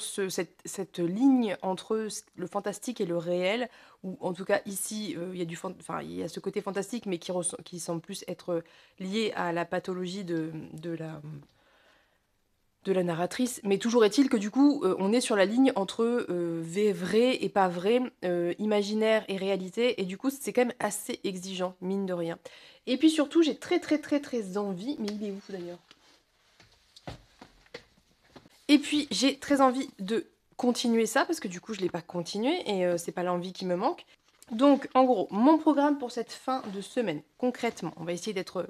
[SPEAKER 1] cette ligne entre le fantastique et le réel, ou en tout cas ici, il y a enfin, il y a ce côté fantastique, mais qui semble plus être lié à la pathologie de la narratrice. Mais toujours est-il que du coup, on est sur la ligne entre vrai et pas vrai, imaginaire et réalité, et du coup, c'est quand même assez exigeant, mine de rien. Et puis surtout, j'ai très très très très envie, mais il est où d'ailleurs? Et puis, j'ai très envie de continuer ça, parce que du coup, je ne l'ai pas continué, et c'est pas l'envie qui me manque. Donc, en gros, mon programme pour cette fin de semaine, concrètement, on va essayer d'être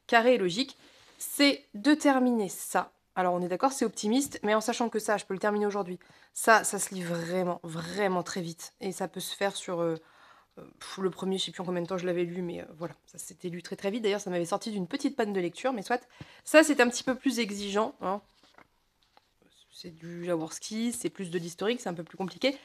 [SPEAKER 1] carré et logique, c'est de terminer ça. Alors, on est d'accord, c'est optimiste, mais en sachant que ça, je peux le terminer aujourd'hui. Ça se lit vraiment, vraiment très vite. Et ça peut se faire sur le premier, je sais plus en combien de temps je l'avais lu, mais voilà, ça s'était lu très très vite. D'ailleurs, ça m'avait sorti d'une petite panne de lecture, mais soit. Ça, c'est un petit peu plus exigeant, hein, c'est du Jaworski, c'est plus de l'historique, c'est un peu plus compliqué.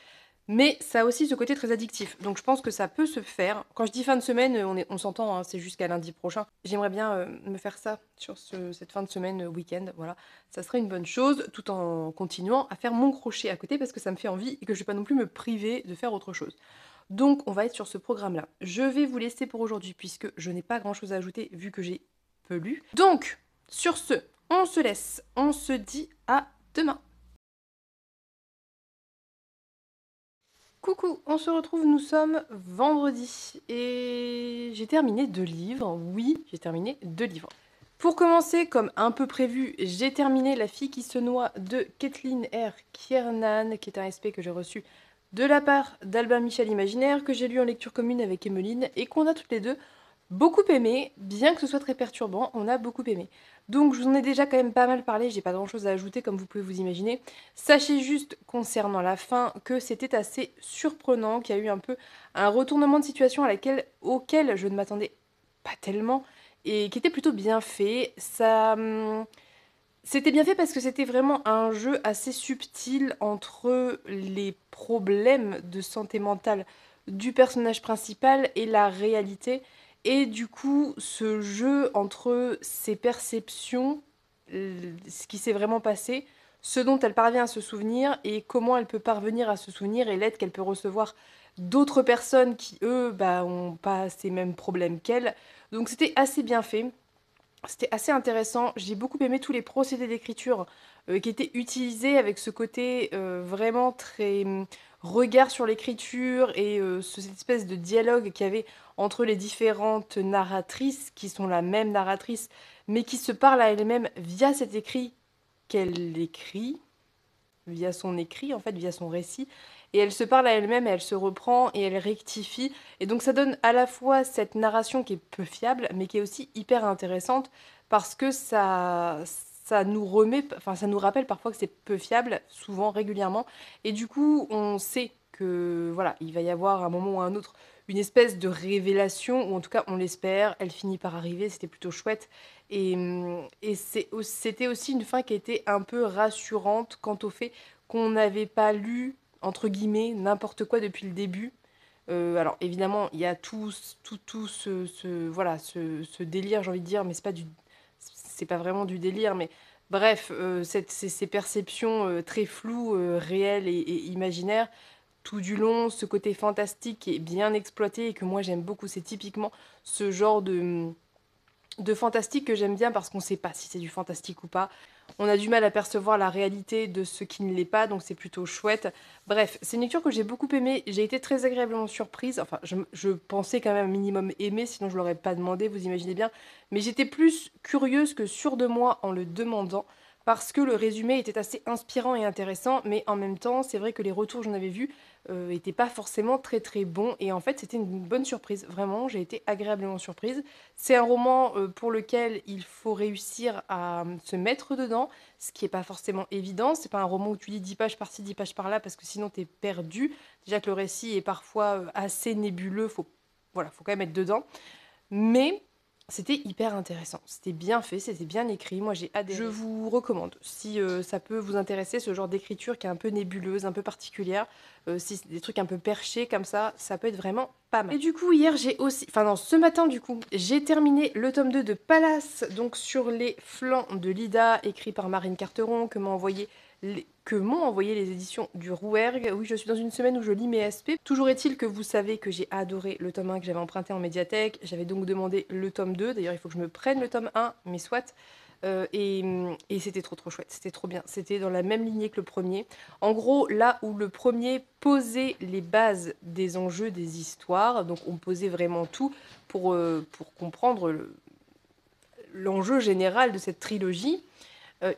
[SPEAKER 1] Mais ça a aussi ce côté très addictif. Donc je pense que ça peut se faire. Quand je dis fin de semaine, on s'entend, hein, c'est jusqu'à lundi prochain. J'aimerais bien me faire ça sur cette fin de semaine, week-end. Voilà, ça serait une bonne chose, tout en continuant à faire mon crochet à côté parce que ça me fait envie et que je ne vais pas non plus me priver de faire autre chose. Donc on va être sur ce programme-là. Je vais vous laisser pour aujourd'hui puisque je n'ai pas grand-chose à ajouter vu que j'ai peu lu. Donc, sur ce, on se laisse. On se dit à demain. Coucou, on se retrouve, nous sommes vendredi et j'ai terminé 2 livres. Oui, j'ai terminé 2 livres. Pour commencer, comme un peu prévu, j'ai terminé La fille qui se noie de Kathleen R. Kiernan, qui est un SP que j'ai reçu de la part d'Albin Michel Imaginaire, que j'ai lu en lecture commune avec Emmeline, et qu'on a toutes les deux beaucoup aimé, bien que ce soit très perturbant, on a beaucoup aimé. Donc je vous en ai déjà quand même pas mal parlé, j'ai pas grand chose à ajouter comme vous pouvez vous imaginer. Sachez juste concernant la fin que c'était assez surprenant, qu'il y a eu un peu un retournement de situation auquel je ne m'attendais pas tellement et qui était plutôt bien fait. C'était bien fait parce que c'était vraiment un jeu assez subtil entre les problèmes de santé mentale du personnage principal et la réalité. Et du coup, ce jeu entre ses perceptions, ce qui s'est vraiment passé, ce dont elle parvient à se souvenir et comment elle peut parvenir à se souvenir et l'aide qu'elle peut recevoir d'autres personnes qui, eux, bah, ont pas ces mêmes problèmes qu'elle. Donc c'était assez bien fait. C'était assez intéressant. J'ai beaucoup aimé tous les procédés d'écriture qui étaient utilisés avec ce côté vraiment très regard sur l'écriture et cette espèce de dialogue qu'il y avait entre les différentes narratrices qui sont la même narratrice mais qui se parlent à elles-mêmes via cet écrit qu'elle écrit, via son écrit en fait, via son récit. Et elle se parle à elle-même et elle se reprend et elle rectifie. Et donc ça donne à la fois cette narration qui est peu fiable, mais qui est aussi hyper intéressante parce que ça nous remet, enfin ça nous rappelle parfois que c'est peu fiable, souvent, régulièrement. Et du coup, on sait que voilà, il va y avoir un moment ou un autre une espèce de révélation, ou en tout cas on l'espère, elle finit par arriver, c'était plutôt chouette. C'était aussi une fin qui était un peu rassurante quant au fait qu'on n'avait pas lu, entre guillemets, n'importe quoi depuis le début. Alors évidemment, il y a tout voilà, ce délire, j'ai envie de dire, mais c'est pas vraiment du délire, mais bref, ces perceptions très floues, réelles et imaginaires, tout du long, ce côté fantastique qui est bien exploité et que moi j'aime beaucoup, c'est typiquement ce genre de fantastique que j'aime bien parce qu'on sait pas si c'est du fantastique ou pas. On a du mal à percevoir la réalité de ce qui ne l'est pas, donc c'est plutôt chouette. Bref, c'est une lecture que j'ai beaucoup aimée, j'ai été très agréablement surprise, enfin je pensais quand même un minimum aimer, sinon je l'aurais pas demandé, vous imaginez bien, mais j'étais plus curieuse que sûre de moi en le demandant, parce que le résumé était assez inspirant et intéressant, mais en même temps, c'est vrai que les retours que j'en avais vus étaient pas forcément très très bons, et en fait c'était une bonne surprise, vraiment, j'ai été agréablement surprise. C'est un roman pour lequel il faut réussir à se mettre dedans, ce qui est pas forcément évident. C'est pas un roman où tu lis 10 pages par-ci, 10 pages par-là, parce que sinon t'es perdu. Déjà que le récit est parfois assez nébuleux, voilà, faut quand même être dedans. Mais c'était hyper intéressant. C'était bien fait, c'était bien écrit. Moi, j'ai adhéré. Je vous recommande, si ça peut vous intéresser, ce genre d'écriture qui est un peu nébuleuse, un peu particulière, si c'est des trucs un peu perchés comme ça peut être vraiment pas mal. Et du coup, hier, j'ai aussi... Enfin non, ce matin, du coup, j'ai terminé le tome 2 de Palace, donc sur les flancs de Lida, écrit par Marine Carteron, que m'ont envoyé les éditions du Rouergue. Oui, je suis dans une semaine où je lis mes SP. Toujours est-il que vous savez que j'ai adoré le tome 1 que j'avais emprunté en médiathèque. J'avais donc demandé le tome 2. D'ailleurs, il faut que je me prenne le tome 1, mais soit. Et c'était trop chouette, c'était trop bien. C'était dans la même lignée que le premier. En gros, là où le premier posait les bases des enjeux des histoires, donc on posait vraiment tout pour comprendre l'enjeu général de cette trilogie.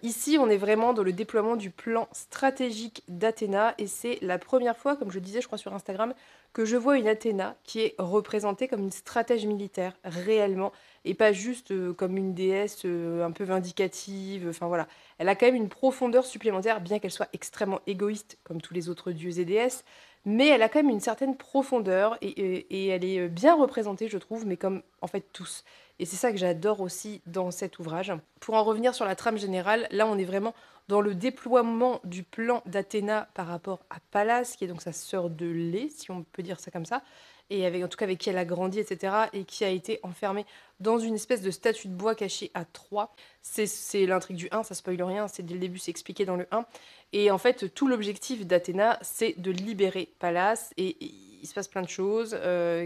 [SPEAKER 1] Ici, on est vraiment dans le déploiement du plan stratégique d'Athéna et c'est la première fois, comme je disais, je crois sur Instagram, que je vois une Athéna qui est représentée comme une stratège militaire réellement et pas juste comme une déesse un peu vindicative. Enfin voilà, elle a quand même une profondeur supplémentaire, bien qu'elle soit extrêmement égoïste comme tous les autres dieux et déesses, mais elle a quand même une certaine profondeur et elle est bien représentée, je trouve, mais comme en fait tous. Et c'est ça que j'adore aussi dans cet ouvrage. Pour en revenir sur la trame générale, là on est vraiment dans le déploiement du plan d'Athéna par rapport à Pallas, qui est donc sa sœur de lait, si on peut dire ça comme ça, et en tout cas avec qui elle a grandi, etc., et qui a été enfermée dans une espèce de statue de bois cachée à Troie. C'est l'intrigue du 1, ça spoil rien, c'est dès le début, c'est expliqué dans le 1. Et en fait, tout l'objectif d'Athéna, c'est de libérer Pallas, et il se passe plein de choses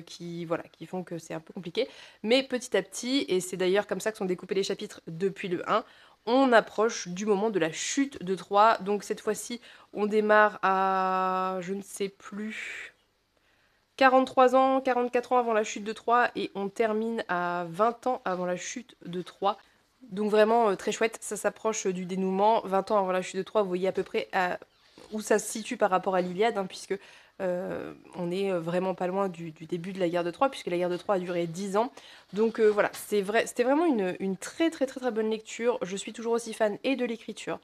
[SPEAKER 1] qui font que c'est un peu compliqué. Mais petit à petit, et c'est d'ailleurs comme ça que sont découpés les chapitres depuis le 1, on approche du moment de la chute de Troie. Donc cette fois-ci, on démarre à, je ne sais plus, 43 ans, 44 ans avant la chute de Troie et on termine à 20 ans avant la chute de Troie. Donc vraiment, très chouette, ça s'approche, du dénouement. 20 ans avant la chute de Troie, vous voyez à peu près à où ça se situe par rapport à l'Iliade, hein, puisque, on est, vraiment pas loin du début de la guerre de Troie, puisque la guerre de Troie a duré 10 ans. Donc, voilà, c'était vraiment une très, très, très, très bonne lecture. Je suis toujours aussi fan et de l'écriture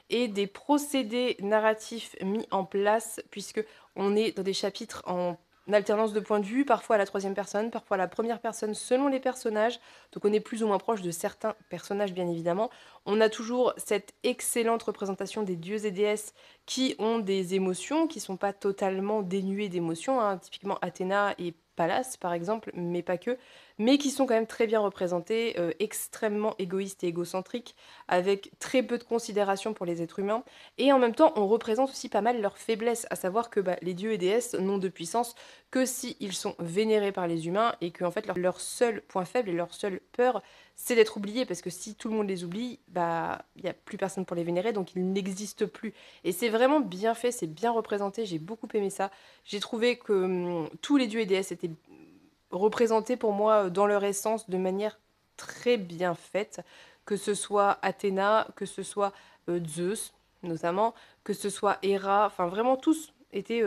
[SPEAKER 1] et des procédés narratifs mis en place, puisque on est dans des chapitres en alternance de point de vue, parfois à la troisième personne, parfois à la première personne, selon les personnages. Donc on est plus ou moins proche de certains personnages, bien évidemment. On a toujours cette excellente représentation des dieux et déesses qui ont des émotions, qui sont pas totalement dénuées d'émotions, hein, typiquement Athéna et Pallas, par exemple, mais pas que, mais qui sont quand même très bien représentés, extrêmement égoïstes et égocentriques, avec très peu de considération pour les êtres humains. Et en même temps, on représente aussi pas mal leurs faiblesses, à savoir que bah, les dieux et déesses n'ont de puissance que si ils sont vénérés par les humains et que en fait leur seul point faible et leur seule peur, c'est d'être oubliés, parce que si tout le monde les oublie, bah il n'y a plus personne pour les vénérer, donc ils n'existent plus. Et c'est vraiment bien fait, c'est bien représenté, j'ai beaucoup aimé ça. J'ai trouvé que tous les dieux et déesses étaient représentés pour moi dans leur essence de manière très bien faite, que ce soit Athéna, que ce soit Zeus notamment, que ce soit Héra, enfin vraiment tous étaient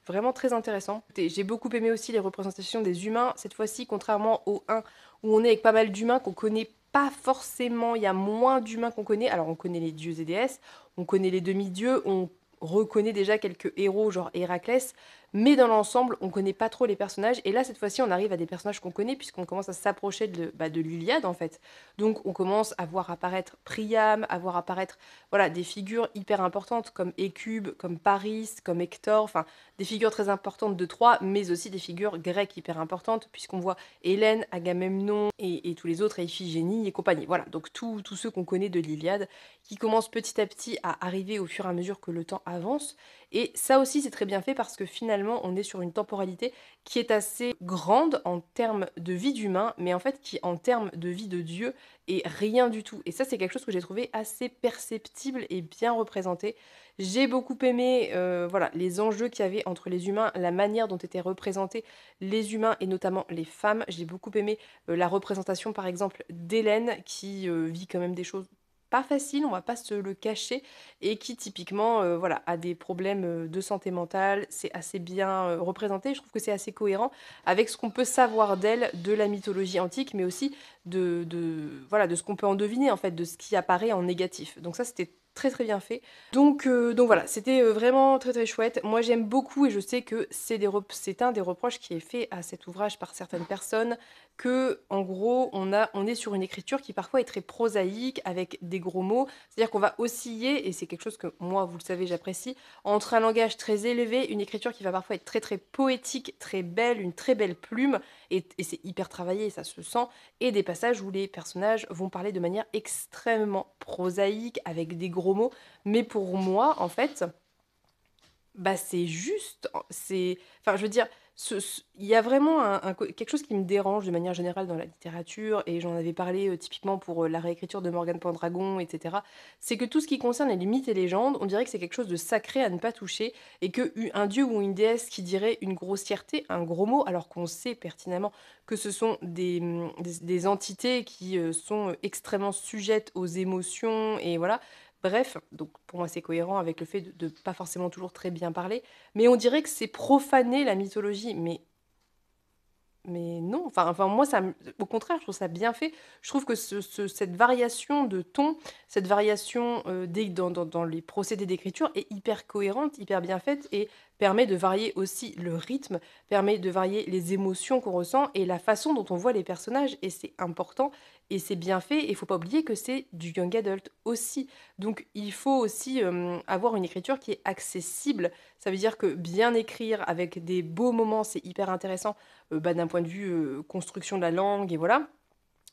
[SPEAKER 1] vraiment très intéressants. Et j'ai beaucoup aimé aussi les représentations des humains, cette fois-ci contrairement au 1 où on est avec pas mal d'humains qu'on connaît pas forcément, il y a moins d'humains qu'on connaît. Alors on connaît les dieux et déesses, on connaît les demi-dieux, on reconnaît déjà quelques héros genre Héraclès, mais dans l'ensemble, on connaît pas trop les personnages. Et là, cette fois-ci, on arrive à des personnages qu'on connaît, puisqu'on commence à s'approcher de l'Iliade, en fait. Donc, on commence à voir apparaître Priam, à voir apparaître voilà, des figures hyper importantes, comme Hécube, comme Paris, comme Hector, enfin, des figures très importantes de Troie, mais aussi des figures grecques hyper importantes, puisqu'on voit Hélène, Agamemnon et tous les autres, Iphigénie et compagnie. Voilà, donc tous ceux qu'on connaît de l'Iliade, qui commencent petit à petit à arriver au fur et à mesure que le temps avance. Et ça aussi, c'est très bien fait parce que finalement, on est sur une temporalité qui est assez grande en termes de vie d'humain, mais en fait qui, en termes de vie de Dieu, est rien du tout. Et ça, c'est quelque chose que j'ai trouvé assez perceptible et bien représenté. J'ai beaucoup aimé voilà, les enjeux qu'il y avait entre les humains, la manière dont étaient représentés les humains et notamment les femmes. J'ai beaucoup aimé la représentation, par exemple, d'Hélène qui vit quand même des choses pas faciles, on va pas se le cacher, et qui typiquement voilà, a des problèmes de santé mentale. C'est assez bien représenté, je trouve que c'est assez cohérent avec ce qu'on peut savoir d'elle, de la mythologie antique, mais aussi voilà, de ce qu'on peut en deviner en fait, de ce qui apparaît en négatif. Donc ça, c'était très très bien fait. Donc voilà, c'était vraiment très très chouette. Moi j'aime beaucoup et je sais que c'est un des reproches qui est fait à cet ouvrage par certaines personnes, que en gros on est sur une écriture qui parfois est très prosaïque avec des gros mots. C'est-à-dire qu'on va osciller, et c'est quelque chose que moi, vous le savez, j'apprécie, entre un langage très élevé, une écriture qui va parfois être très très poétique, très belle, une très belle plume, et c'est hyper travaillé, ça se sent, et des passages où les personnages vont parler de manière extrêmement prosaïque, avec des gros mots. Mais pour moi, en fait, bah, c'est juste, enfin, je veux dire, il y a vraiment quelque chose qui me dérange de manière générale dans la littérature, et j'en avais parlé typiquement pour la réécriture de Morgane Pendragon, etc. C'est que tout ce qui concerne les mythes et légendes, on dirait que c'est quelque chose de sacré à ne pas toucher, et que un dieu ou une déesse qui dirait une grossièreté, un gros mot, alors qu'on sait pertinemment que ce sont des entités qui sont extrêmement sujettes aux émotions, et voilà. Bref, donc pour moi c'est cohérent avec le fait de pas forcément toujours très bien parler, mais on dirait que c'est profaner la mythologie, mais non, moi, au contraire, je trouve ça bien fait. Je trouve que cette variation de ton, cette variation dans les procédés d'écriture est hyper cohérente, hyper bien faite, et permet de varier aussi le rythme, permet de varier les émotions qu'on ressent et la façon dont on voit les personnages. Et c'est important et c'est bien fait. Et il faut pas oublier que c'est du young adult aussi. Donc il faut aussi avoir une écriture qui est accessible. Ça veut dire que bien écrire avec des beaux moments, c'est hyper intéressant bah, d'un point de vue construction de la langue, et voilà.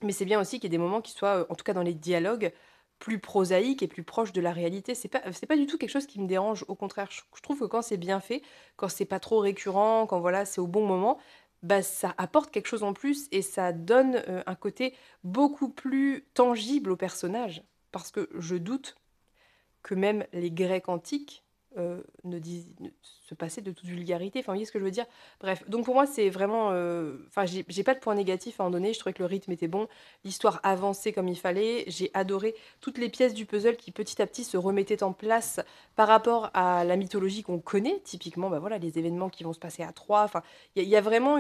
[SPEAKER 1] Mais c'est bien aussi qu'il y ait des moments qui soient, en tout cas dans les dialogues, plus prosaïques et plus proches de la réalité. C'est pas du tout quelque chose qui me dérange, au contraire. Je trouve que quand c'est bien fait, quand c'est pas trop récurrent, quand voilà, c'est au bon moment, bah, ça apporte quelque chose en plus et ça donne un côté beaucoup plus tangible au personnage. Parce que je doute que même les Grecs antiques ne se passer de toute vulgarité. Enfin, vous voyez ce que je veux dire? Bref, donc pour moi, c'est vraiment, enfin, j'ai pas de point négatif à en donner. Je trouvais que le rythme était bon, l'histoire avançait comme il fallait. J'ai adoré toutes les pièces du puzzle qui, petit à petit, se remettaient en place par rapport à la mythologie qu'on connaît. Typiquement, bah, voilà, les événements qui vont se passer à 3. Enfin, il y a vraiment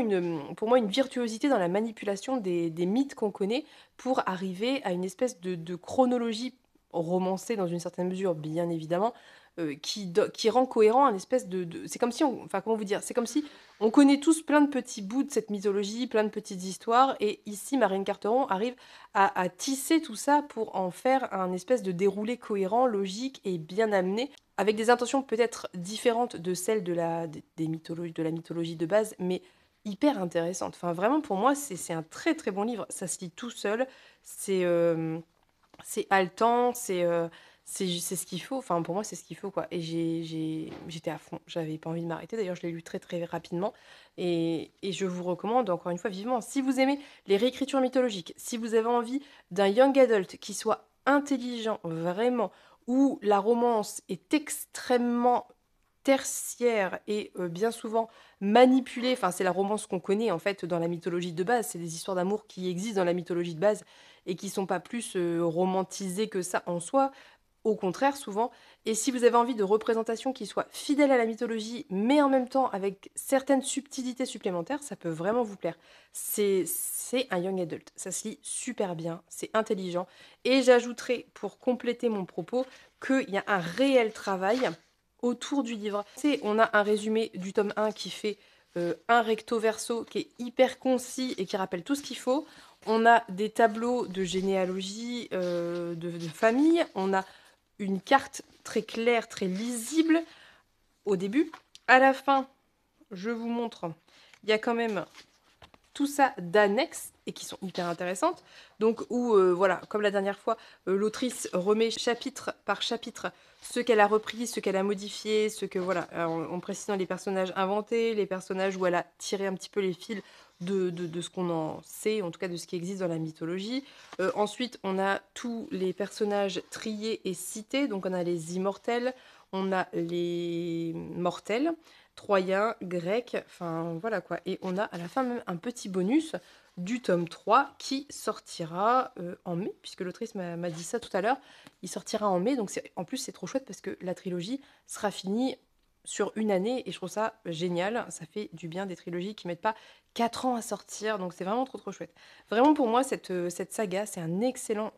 [SPEAKER 1] pour moi, une virtuosité dans la manipulation des mythes qu'on connaît pour arriver à une espèce de chronologie romancée dans une certaine mesure, bien évidemment, qui rend cohérent un espèce c'est comme si on enfin, comment vous dire? C'est comme si on connaît tous plein de petits bouts de cette mythologie, plein de petites histoires et ici, Marine Carteron arrive à tisser tout ça pour en faire un espèce de déroulé cohérent, logique et bien amené, avec des intentions peut-être différentes de celles de la mythologie de base, mais hyper intéressantes. Enfin, vraiment, pour moi, c'est un très, très bon livre. Ça se lit tout seul, c'est, c'est haletant, c'est ce qu'il faut. Enfin, pour moi, c'est ce qu'il faut, quoi. Et j'étais à fond. J'avais pas envie de m'arrêter. D'ailleurs, je l'ai lu très, très rapidement. Et je vous recommande, encore une fois, vivement. Si vous aimez les réécritures mythologiques, si vous avez envie d'un young adult qui soit intelligent, vraiment, où la romance est extrêmement tertiaire et bien souvent manipulée, enfin c'est la romance qu'on connaît en fait dans la mythologie de base, c'est des histoires d'amour qui existent dans la mythologie de base et qui sont pas plus romantisées que ça en soi, au contraire souvent. Et si vous avez envie de représentations qui soient fidèles à la mythologie, mais en même temps avec certaines subtilités supplémentaires, ça peut vraiment vous plaire. C'est un young adult, ça se lit super bien, c'est intelligent. Et j'ajouterai, pour compléter mon propos, qu'il y a un réel travail autour du livre. On a un résumé du tome 1 qui fait un recto verso qui est hyper concis et qui rappelle tout ce qu'il faut. On a des tableaux de généalogie, de famille. On a une carte très claire, très lisible au début. À la fin, je vous montre, il y a quand même tout ça d'annexes et qui sont hyper intéressantes. Donc où, voilà, comme la dernière fois, l'autrice remet chapitre par chapitre ce qu'elle a repris, ce qu'elle a modifié, ce que voilà, en précisant les personnages inventés, les personnages où elle a tiré un petit peu les fils de ce qu'on en sait, en tout cas de ce qui existe dans la mythologie. Ensuite, on a tous les personnages triés et cités. Donc on a les immortels, on a les mortels, troyens, grecs, enfin voilà quoi. Et on a à la fin même un petit bonus du tome 3 qui sortira en mai, puisque l'autrice m'a dit ça tout à l'heure. Il sortira en mai, donc en plus c'est trop chouette parce que la trilogie sera finie sur une année et je trouve ça génial. Ça fait du bien des trilogies qui mettent pas 4 ans à sortir, donc c'est vraiment trop trop chouette. Vraiment pour moi, cette saga, c'est un excellent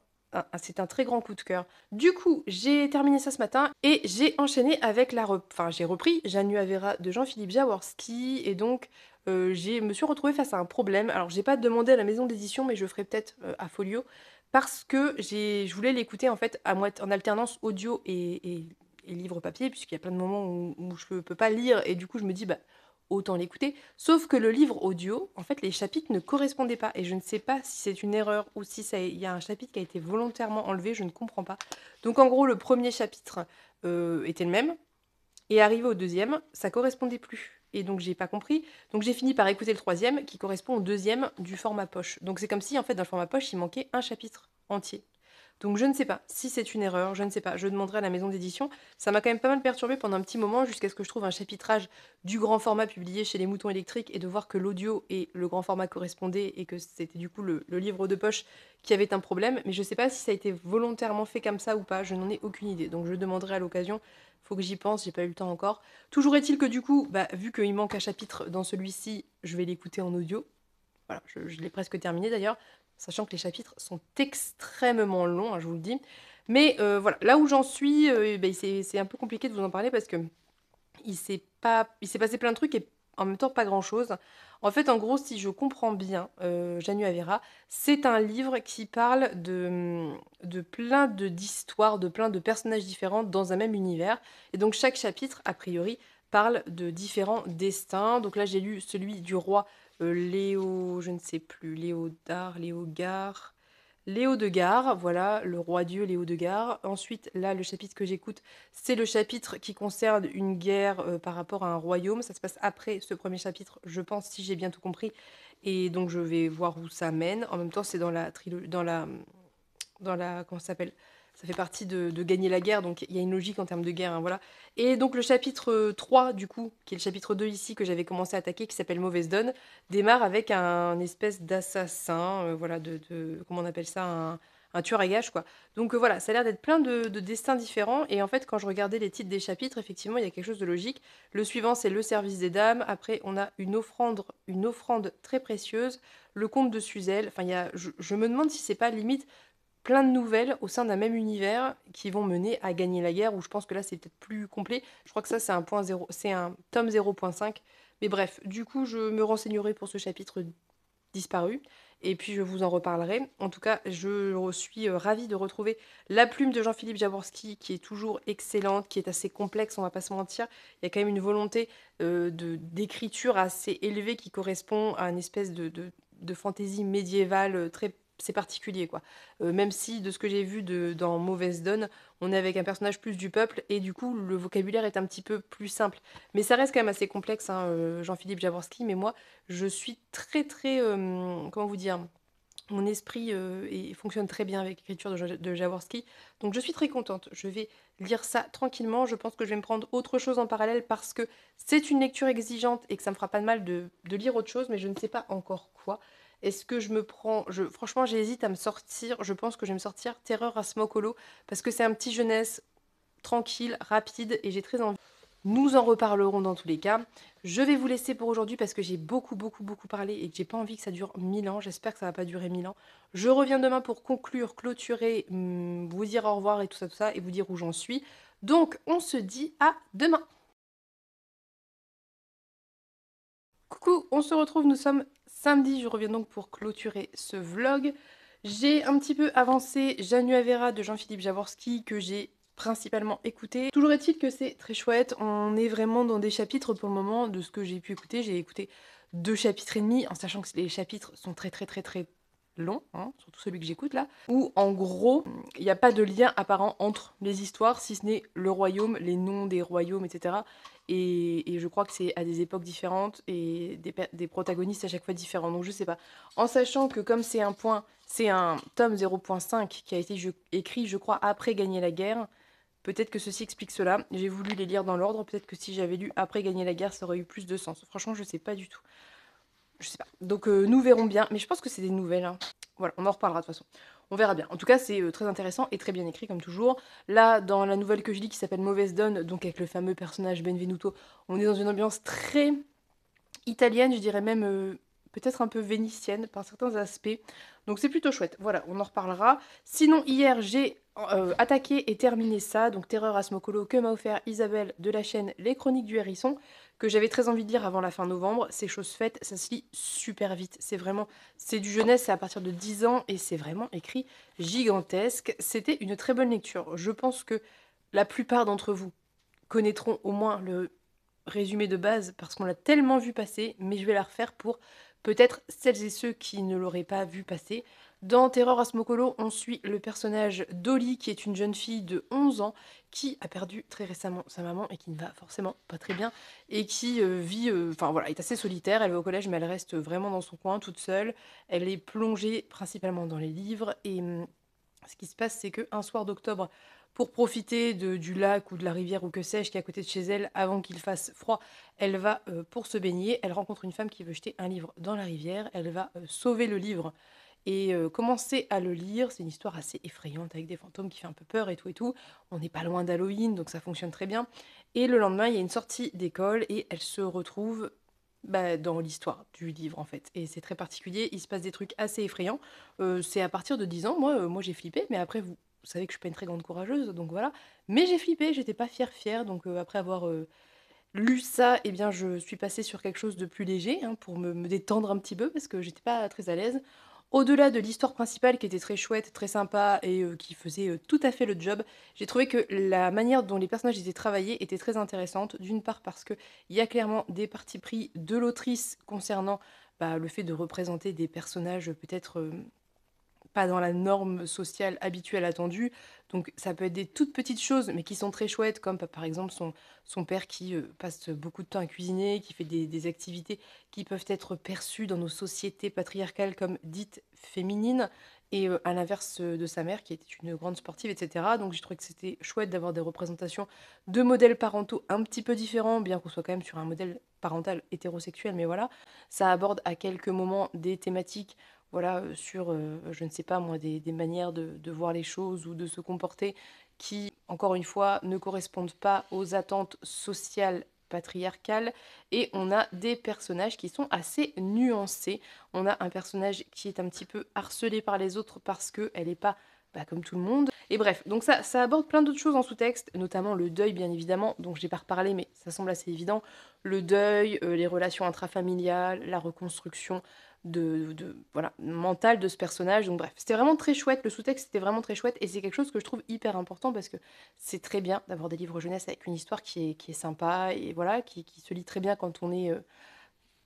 [SPEAKER 1] c'est un très grand coup de cœur. Du coup, j'ai terminé ça ce matin et j'ai enchaîné avec enfin, j'ai repris Januavera de Jean-Philippe Jaworski et donc me suis retrouvée face à un problème. Alors, j'ai pas demandé à la maison d'édition, mais je ferai peut-être à Folio parce que je voulais l'écouter en fait en alternance audio et livre papier, puisqu'il y a plein de moments où je peux pas lire et du coup, je me dis, bah, autant l'écouter. Sauf que le livre audio, en fait, les chapitres ne correspondaient pas. Et je ne sais pas si c'est une erreur ou si il y a un chapitre qui a été volontairement enlevé, je ne comprends pas. Donc en gros, le premier chapitre était le même. Et arrivé au deuxième, ça correspondait plus. Et donc j'ai pas compris. Donc j'ai fini par écouter le troisième qui correspond au deuxième du format poche. Donc c'est comme si en fait dans le format poche il manquait un chapitre entier. Donc je ne sais pas si c'est une erreur, je ne sais pas, je demanderai à la maison d'édition. Ça m'a quand même pas mal perturbé pendant un petit moment jusqu'à ce que je trouve un chapitrage du grand format publié chez les Moutons Électriques et de voir que l'audio et le grand format correspondaient et que c'était du coup le livre de poche qui avait un problème. Mais je ne sais pas si ça a été volontairement fait comme ça ou pas, je n'en ai aucune idée. Donc je demanderai à l'occasion, faut que j'y pense, j'ai pas eu le temps encore. Toujours est-il que du coup, bah, vu qu'il manque un chapitre dans celui-ci, je vais l'écouter en audio. Voilà, je l'ai presque terminé d'ailleurs, sachant que les chapitres sont extrêmement longs, hein, je vous le dis. Mais voilà, là où j'en suis, ben, c'est un peu compliqué de vous en parler parce que il s'est passé plein de trucs et en même temps pas grand-chose. En fait, en gros, si je comprends bien, Januavera, c'est un livre qui parle de plein d'histoires, de plein de personnages différents dans un même univers. Et donc chaque chapitre, a priori, parle de différents destins. Donc là, j'ai lu celui du roi Léo, je ne sais plus, Léogard. Léo de Gare, voilà, le roi Dieu Léo de Gare. Ensuite, là, le chapitre que j'écoute, c'est le chapitre qui concerne une guerre par rapport à un royaume. Ça se passe après ce premier chapitre, je pense, si j'ai bien tout compris. Et donc, je vais voir où ça mène. En même temps, c'est dans la comment ça s'appelle? ça fait partie de gagner la guerre, donc il y a une logique en termes de guerre, hein, voilà. Et donc le chapitre 3 du coup, qui est le chapitre 2 ici que j'avais commencé à attaquer, qui s'appelle Mauvaise donne, démarre avec un espèce d'assassin, voilà, comment on appelle ça? Un tueur à gages, quoi. Donc voilà, ça a l'air d'être plein de destins différents et en fait, quand je regardais les titres des chapitres, effectivement, il y a quelque chose de logique. Le suivant, c'est le service des dames. Après, on a une offrande très précieuse, le comte de Suzel. Enfin, je me demande si c'est pas limite plein de nouvelles au sein d'un même univers qui vont mener à gagner la guerre, où je pense que là, c'est peut-être plus complet. Je crois que ça, c'est un point 0, c'est un tome 0.5. Mais bref, du coup, je me renseignerai pour ce chapitre disparu. Et puis je vous en reparlerai. En tout cas, je suis ravie de retrouver la plume de Jean-Philippe Jaworski, qui est toujours excellente, qui est assez complexe, on va pas se mentir. Il y a quand même une volonté d'écriture assez élevée qui correspond à une espèce de fantaisie médiévale très. C'est particulier, quoi. Même si, de ce que j'ai vu dans Mauvaise Donne, on est avec un personnage plus du peuple, et du coup, le vocabulaire est un petit peu plus simple. Mais ça reste quand même assez complexe, hein, Jean-Philippe Jaworski, mais moi, je suis très très, comment vous dire? Mon esprit, fonctionne très bien avec l'écriture de Jaworski, donc je suis très contente. Je vais lire ça tranquillement. Je pense que je vais me prendre autre chose en parallèle parce que c'est une lecture exigeante et que ça me fera pas de mal de lire autre chose, mais je ne sais pas encore quoi. Est-ce que je me prends franchement, j'hésite à me sortir, je pense que je vais me sortir Terreur à Smokolo parce que c'est un petit jeunesse tranquille, rapide et j'ai très envie. Nous en reparlerons dans tous les cas. Je vais vous laisser pour aujourd'hui parce que j'ai beaucoup, beaucoup, beaucoup parlé et que j'ai pas envie que ça dure 1000 ans. J'espère que ça va pas durer 1000 ans. Je reviens demain pour conclure, clôturer, vous dire au revoir et tout ça, et vous dire où j'en suis. Donc, on se dit à demain. Coucou, on se retrouve, nous sommes samedi. Je reviens donc pour clôturer ce vlog. J'ai un petit peu avancé Janua Vera de Jean-Philippe Jaworski que j'ai principalement écouté. Toujours est-il que c'est très chouette. On est vraiment dans des chapitres pour le moment de ce que j'ai pu écouter. J'ai écouté 2 chapitres et demi en sachant que les chapitres sont très très très très longs, hein, surtout celui que j'écoute là, où en gros il n'y a pas de lien apparent entre les histoires si ce n'est le royaume, les noms des royaumes, etc. Et je crois que c'est à des époques différentes et des protagonistes à chaque fois différents. Donc je sais pas. En sachant que comme c'est un tome 0.5 qui a été écrit, je crois, après Gagner la guerre, peut-être que ceci explique cela. J'ai voulu les lire dans l'ordre. Peut-être que si j'avais lu après Gagner la guerre, ça aurait eu plus de sens. Franchement, je sais pas du tout. Je sais pas. Donc nous verrons bien. Mais je pense que c'est des nouvelles, hein. Voilà, on en reparlera de toute façon. On verra bien. En tout cas, c'est très intéressant et très bien écrit comme toujours. Là, dans la nouvelle que je lis qui s'appelle Mauvaise Donne, donc avec le fameux personnage Benvenuto, on est dans une ambiance très italienne, je dirais même peut-être un peu vénitienne par certains aspects. Donc c'est plutôt chouette. Voilà, on en reparlera. Sinon, hier, j'ai attaqué et terminé ça, donc Terreur à Smokolo, que m'a offert Isabelle de la chaîne Les Chroniques du Hérisson, que j'avais très envie de lire avant la fin novembre. C'est chose faite, ça se lit super vite. C'est du jeunesse, c'est à partir de 10 ans et c'est vraiment écrit gigantesque. C'était une très bonne lecture. Je pense que la plupart d'entre vous connaîtront au moins le résumé de base parce qu'on l'a tellement vu passer, mais je vais la refaire pour peut-être celles et ceux qui ne l'auraient pas vu passer. Dans Terreur à Smokolo, on suit le personnage d'Oli, qui est une jeune fille de 11 ans qui a perdu très récemment sa maman et qui ne va forcément pas très bien et qui enfin voilà, est assez solitaire. Elle va au collège, mais elle reste vraiment dans son coin, toute seule. Elle est plongée principalement dans les livres et ce qui se passe, c'est qu'un soir d'octobre, pour profiter du lac ou de la rivière ou que sais-je qui est à côté de chez elle, avant qu'il fasse froid, elle va pour se baigner. Elle rencontre une femme qui veut jeter un livre dans la rivière. Elle va sauver le livre et commencer à le lire. C'est une histoire assez effrayante avec des fantômes qui fait un peu peur et tout et tout. On n'est pas loin d'Halloween, donc ça fonctionne très bien. Et le lendemain, il y a une sortie d'école et elle se retrouve dans l'histoire du livre en fait. Et c'est très particulier, il se passe des trucs assez effrayants. C'est à partir de 10 ans, moi j'ai flippé, mais après vous savez que je suis pas une très grande courageuse, donc voilà. Mais j'ai flippé, j'étais pas fière, donc après avoir lu ça, eh bien je suis passée sur quelque chose de plus léger, hein, pour me détendre un petit peu, parce que j'étais pas très à l'aise. Au-delà de l'histoire principale qui était très chouette, très sympa et qui faisait tout à fait le job, j'ai trouvé que la manière dont les personnages étaient travaillés était très intéressante. D'une part parce qu'il y a clairement des partis pris de l'autrice concernant le fait de représenter des personnages peut-être pas dans la norme sociale habituelle attendue. Donc ça peut être des toutes petites choses, mais qui sont très chouettes, comme par exemple son père qui passe beaucoup de temps à cuisiner, qui fait des activités qui peuvent être perçues dans nos sociétés patriarcales comme dites féminines. et à l'inverse, de sa mère qui était une grande sportive et cetera. Donc j'ai trouvé que c'était chouette d'avoir des représentations de modèles parentaux un petit peu différents, bien qu'on soit quand même sur un modèle parental hétérosexuel, mais voilà. Ça aborde à quelques moments des thématiques, voilà, sur, je ne sais pas moi, des manières de voir les choses ou de se comporter qui, encore une fois, ne correspondent pas aux attentes sociales patriarcales et on a des personnages qui sont assez nuancés. On a un personnage qui est un petit peu harcelé par les autres parce qu'elle n'est pas comme tout le monde. Et bref, donc ça aborde plein d'autres choses en sous-texte, notamment le deuil bien évidemment, dont je n'ai pas reparlé mais ça semble assez évident. Le deuil, les relations intrafamiliales, la reconstruction voilà, mentale de ce personnage. Donc bref, c'était vraiment très chouette, le sous-texte c'était vraiment très chouette et c'est quelque chose que je trouve hyper important parce que c'est très bien d'avoir des livres jeunesse avec une histoire qui est sympa et voilà, qui se lit très bien quand on est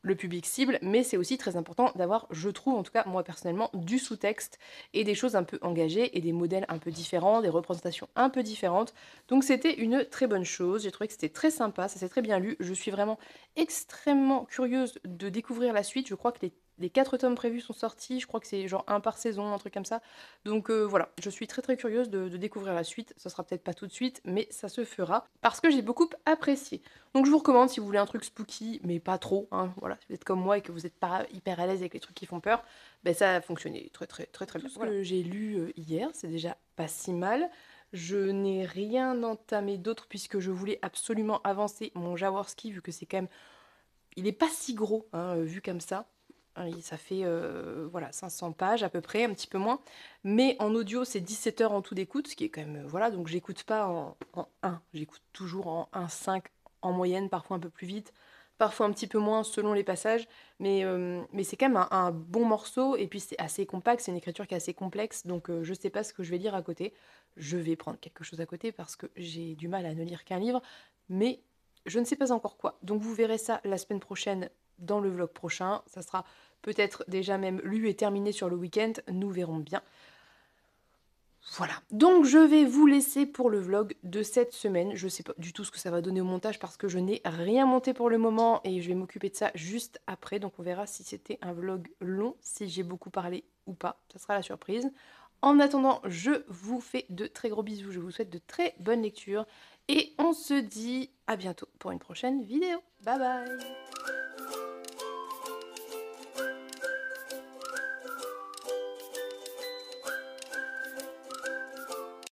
[SPEAKER 1] le public cible, mais c'est aussi très important d'avoir, je trouve, en tout cas moi personnellement, du sous-texte et des choses un peu engagées et des modèles un peu différents, des représentations un peu différentes. Donc c'était une très bonne chose, j'ai trouvé que c'était très sympa, ça s'est très bien lu. Je suis vraiment extrêmement curieuse de découvrir la suite. Je crois que les 4 tomes prévus sont sortis, je crois que c'est genre un par saison, un truc comme ça. Donc voilà, je suis très très curieuse de découvrir la suite. Ça sera peut-être pas tout de suite, mais ça se fera parce que j'ai beaucoup apprécié. Donc je vous recommande si vous voulez un truc spooky, mais pas trop, hein, voilà, si vous êtes comme moi et que vous n'êtes pas hyper à l'aise avec les trucs qui font peur, ben ça a fonctionné très très très très bien. Tout ce que j'ai lu hier, c'est déjà pas si mal. Je n'ai rien entamé d'autre puisque je voulais absolument avancer mon Jaworski, vu que c'est quand même... Il est pas si gros, hein, vu comme ça. Hein, ça fait voilà, 500 pages à peu près, un petit peu moins. Mais en audio, c'est 17 heures en tout d'écoute, ce qui est quand même... voilà, donc j'écoute pas en 1, j'écoute toujours en 1,5 en moyenne, parfois un peu plus vite, parfois un petit peu moins selon les passages. Mais c'est quand même un bon morceau, et puis c'est assez compact, c'est une écriture qui est assez complexe, donc je sais pas ce que je vais lire à côté. Je vais prendre quelque chose à côté parce que j'ai du mal à ne lire qu'un livre, mais je ne sais pas encore quoi. Donc vous verrez ça la semaine prochaine dans le vlog prochain. Ça sera peut-être déjà même lu et terminé sur le week-end. Nous verrons bien. Voilà. Donc je vais vous laisser pour le vlog de cette semaine. Je ne sais pas du tout ce que ça va donner au montage parce que je n'ai rien monté pour le moment et je vais m'occuper de ça juste après. Donc on verra si c'était un vlog long, si j'ai beaucoup parlé ou pas. Ça sera la surprise. En attendant, je vous fais de très gros bisous. Je vous souhaite de très bonnes lectures et on se dit à bientôt pour une prochaine vidéo. Bye bye!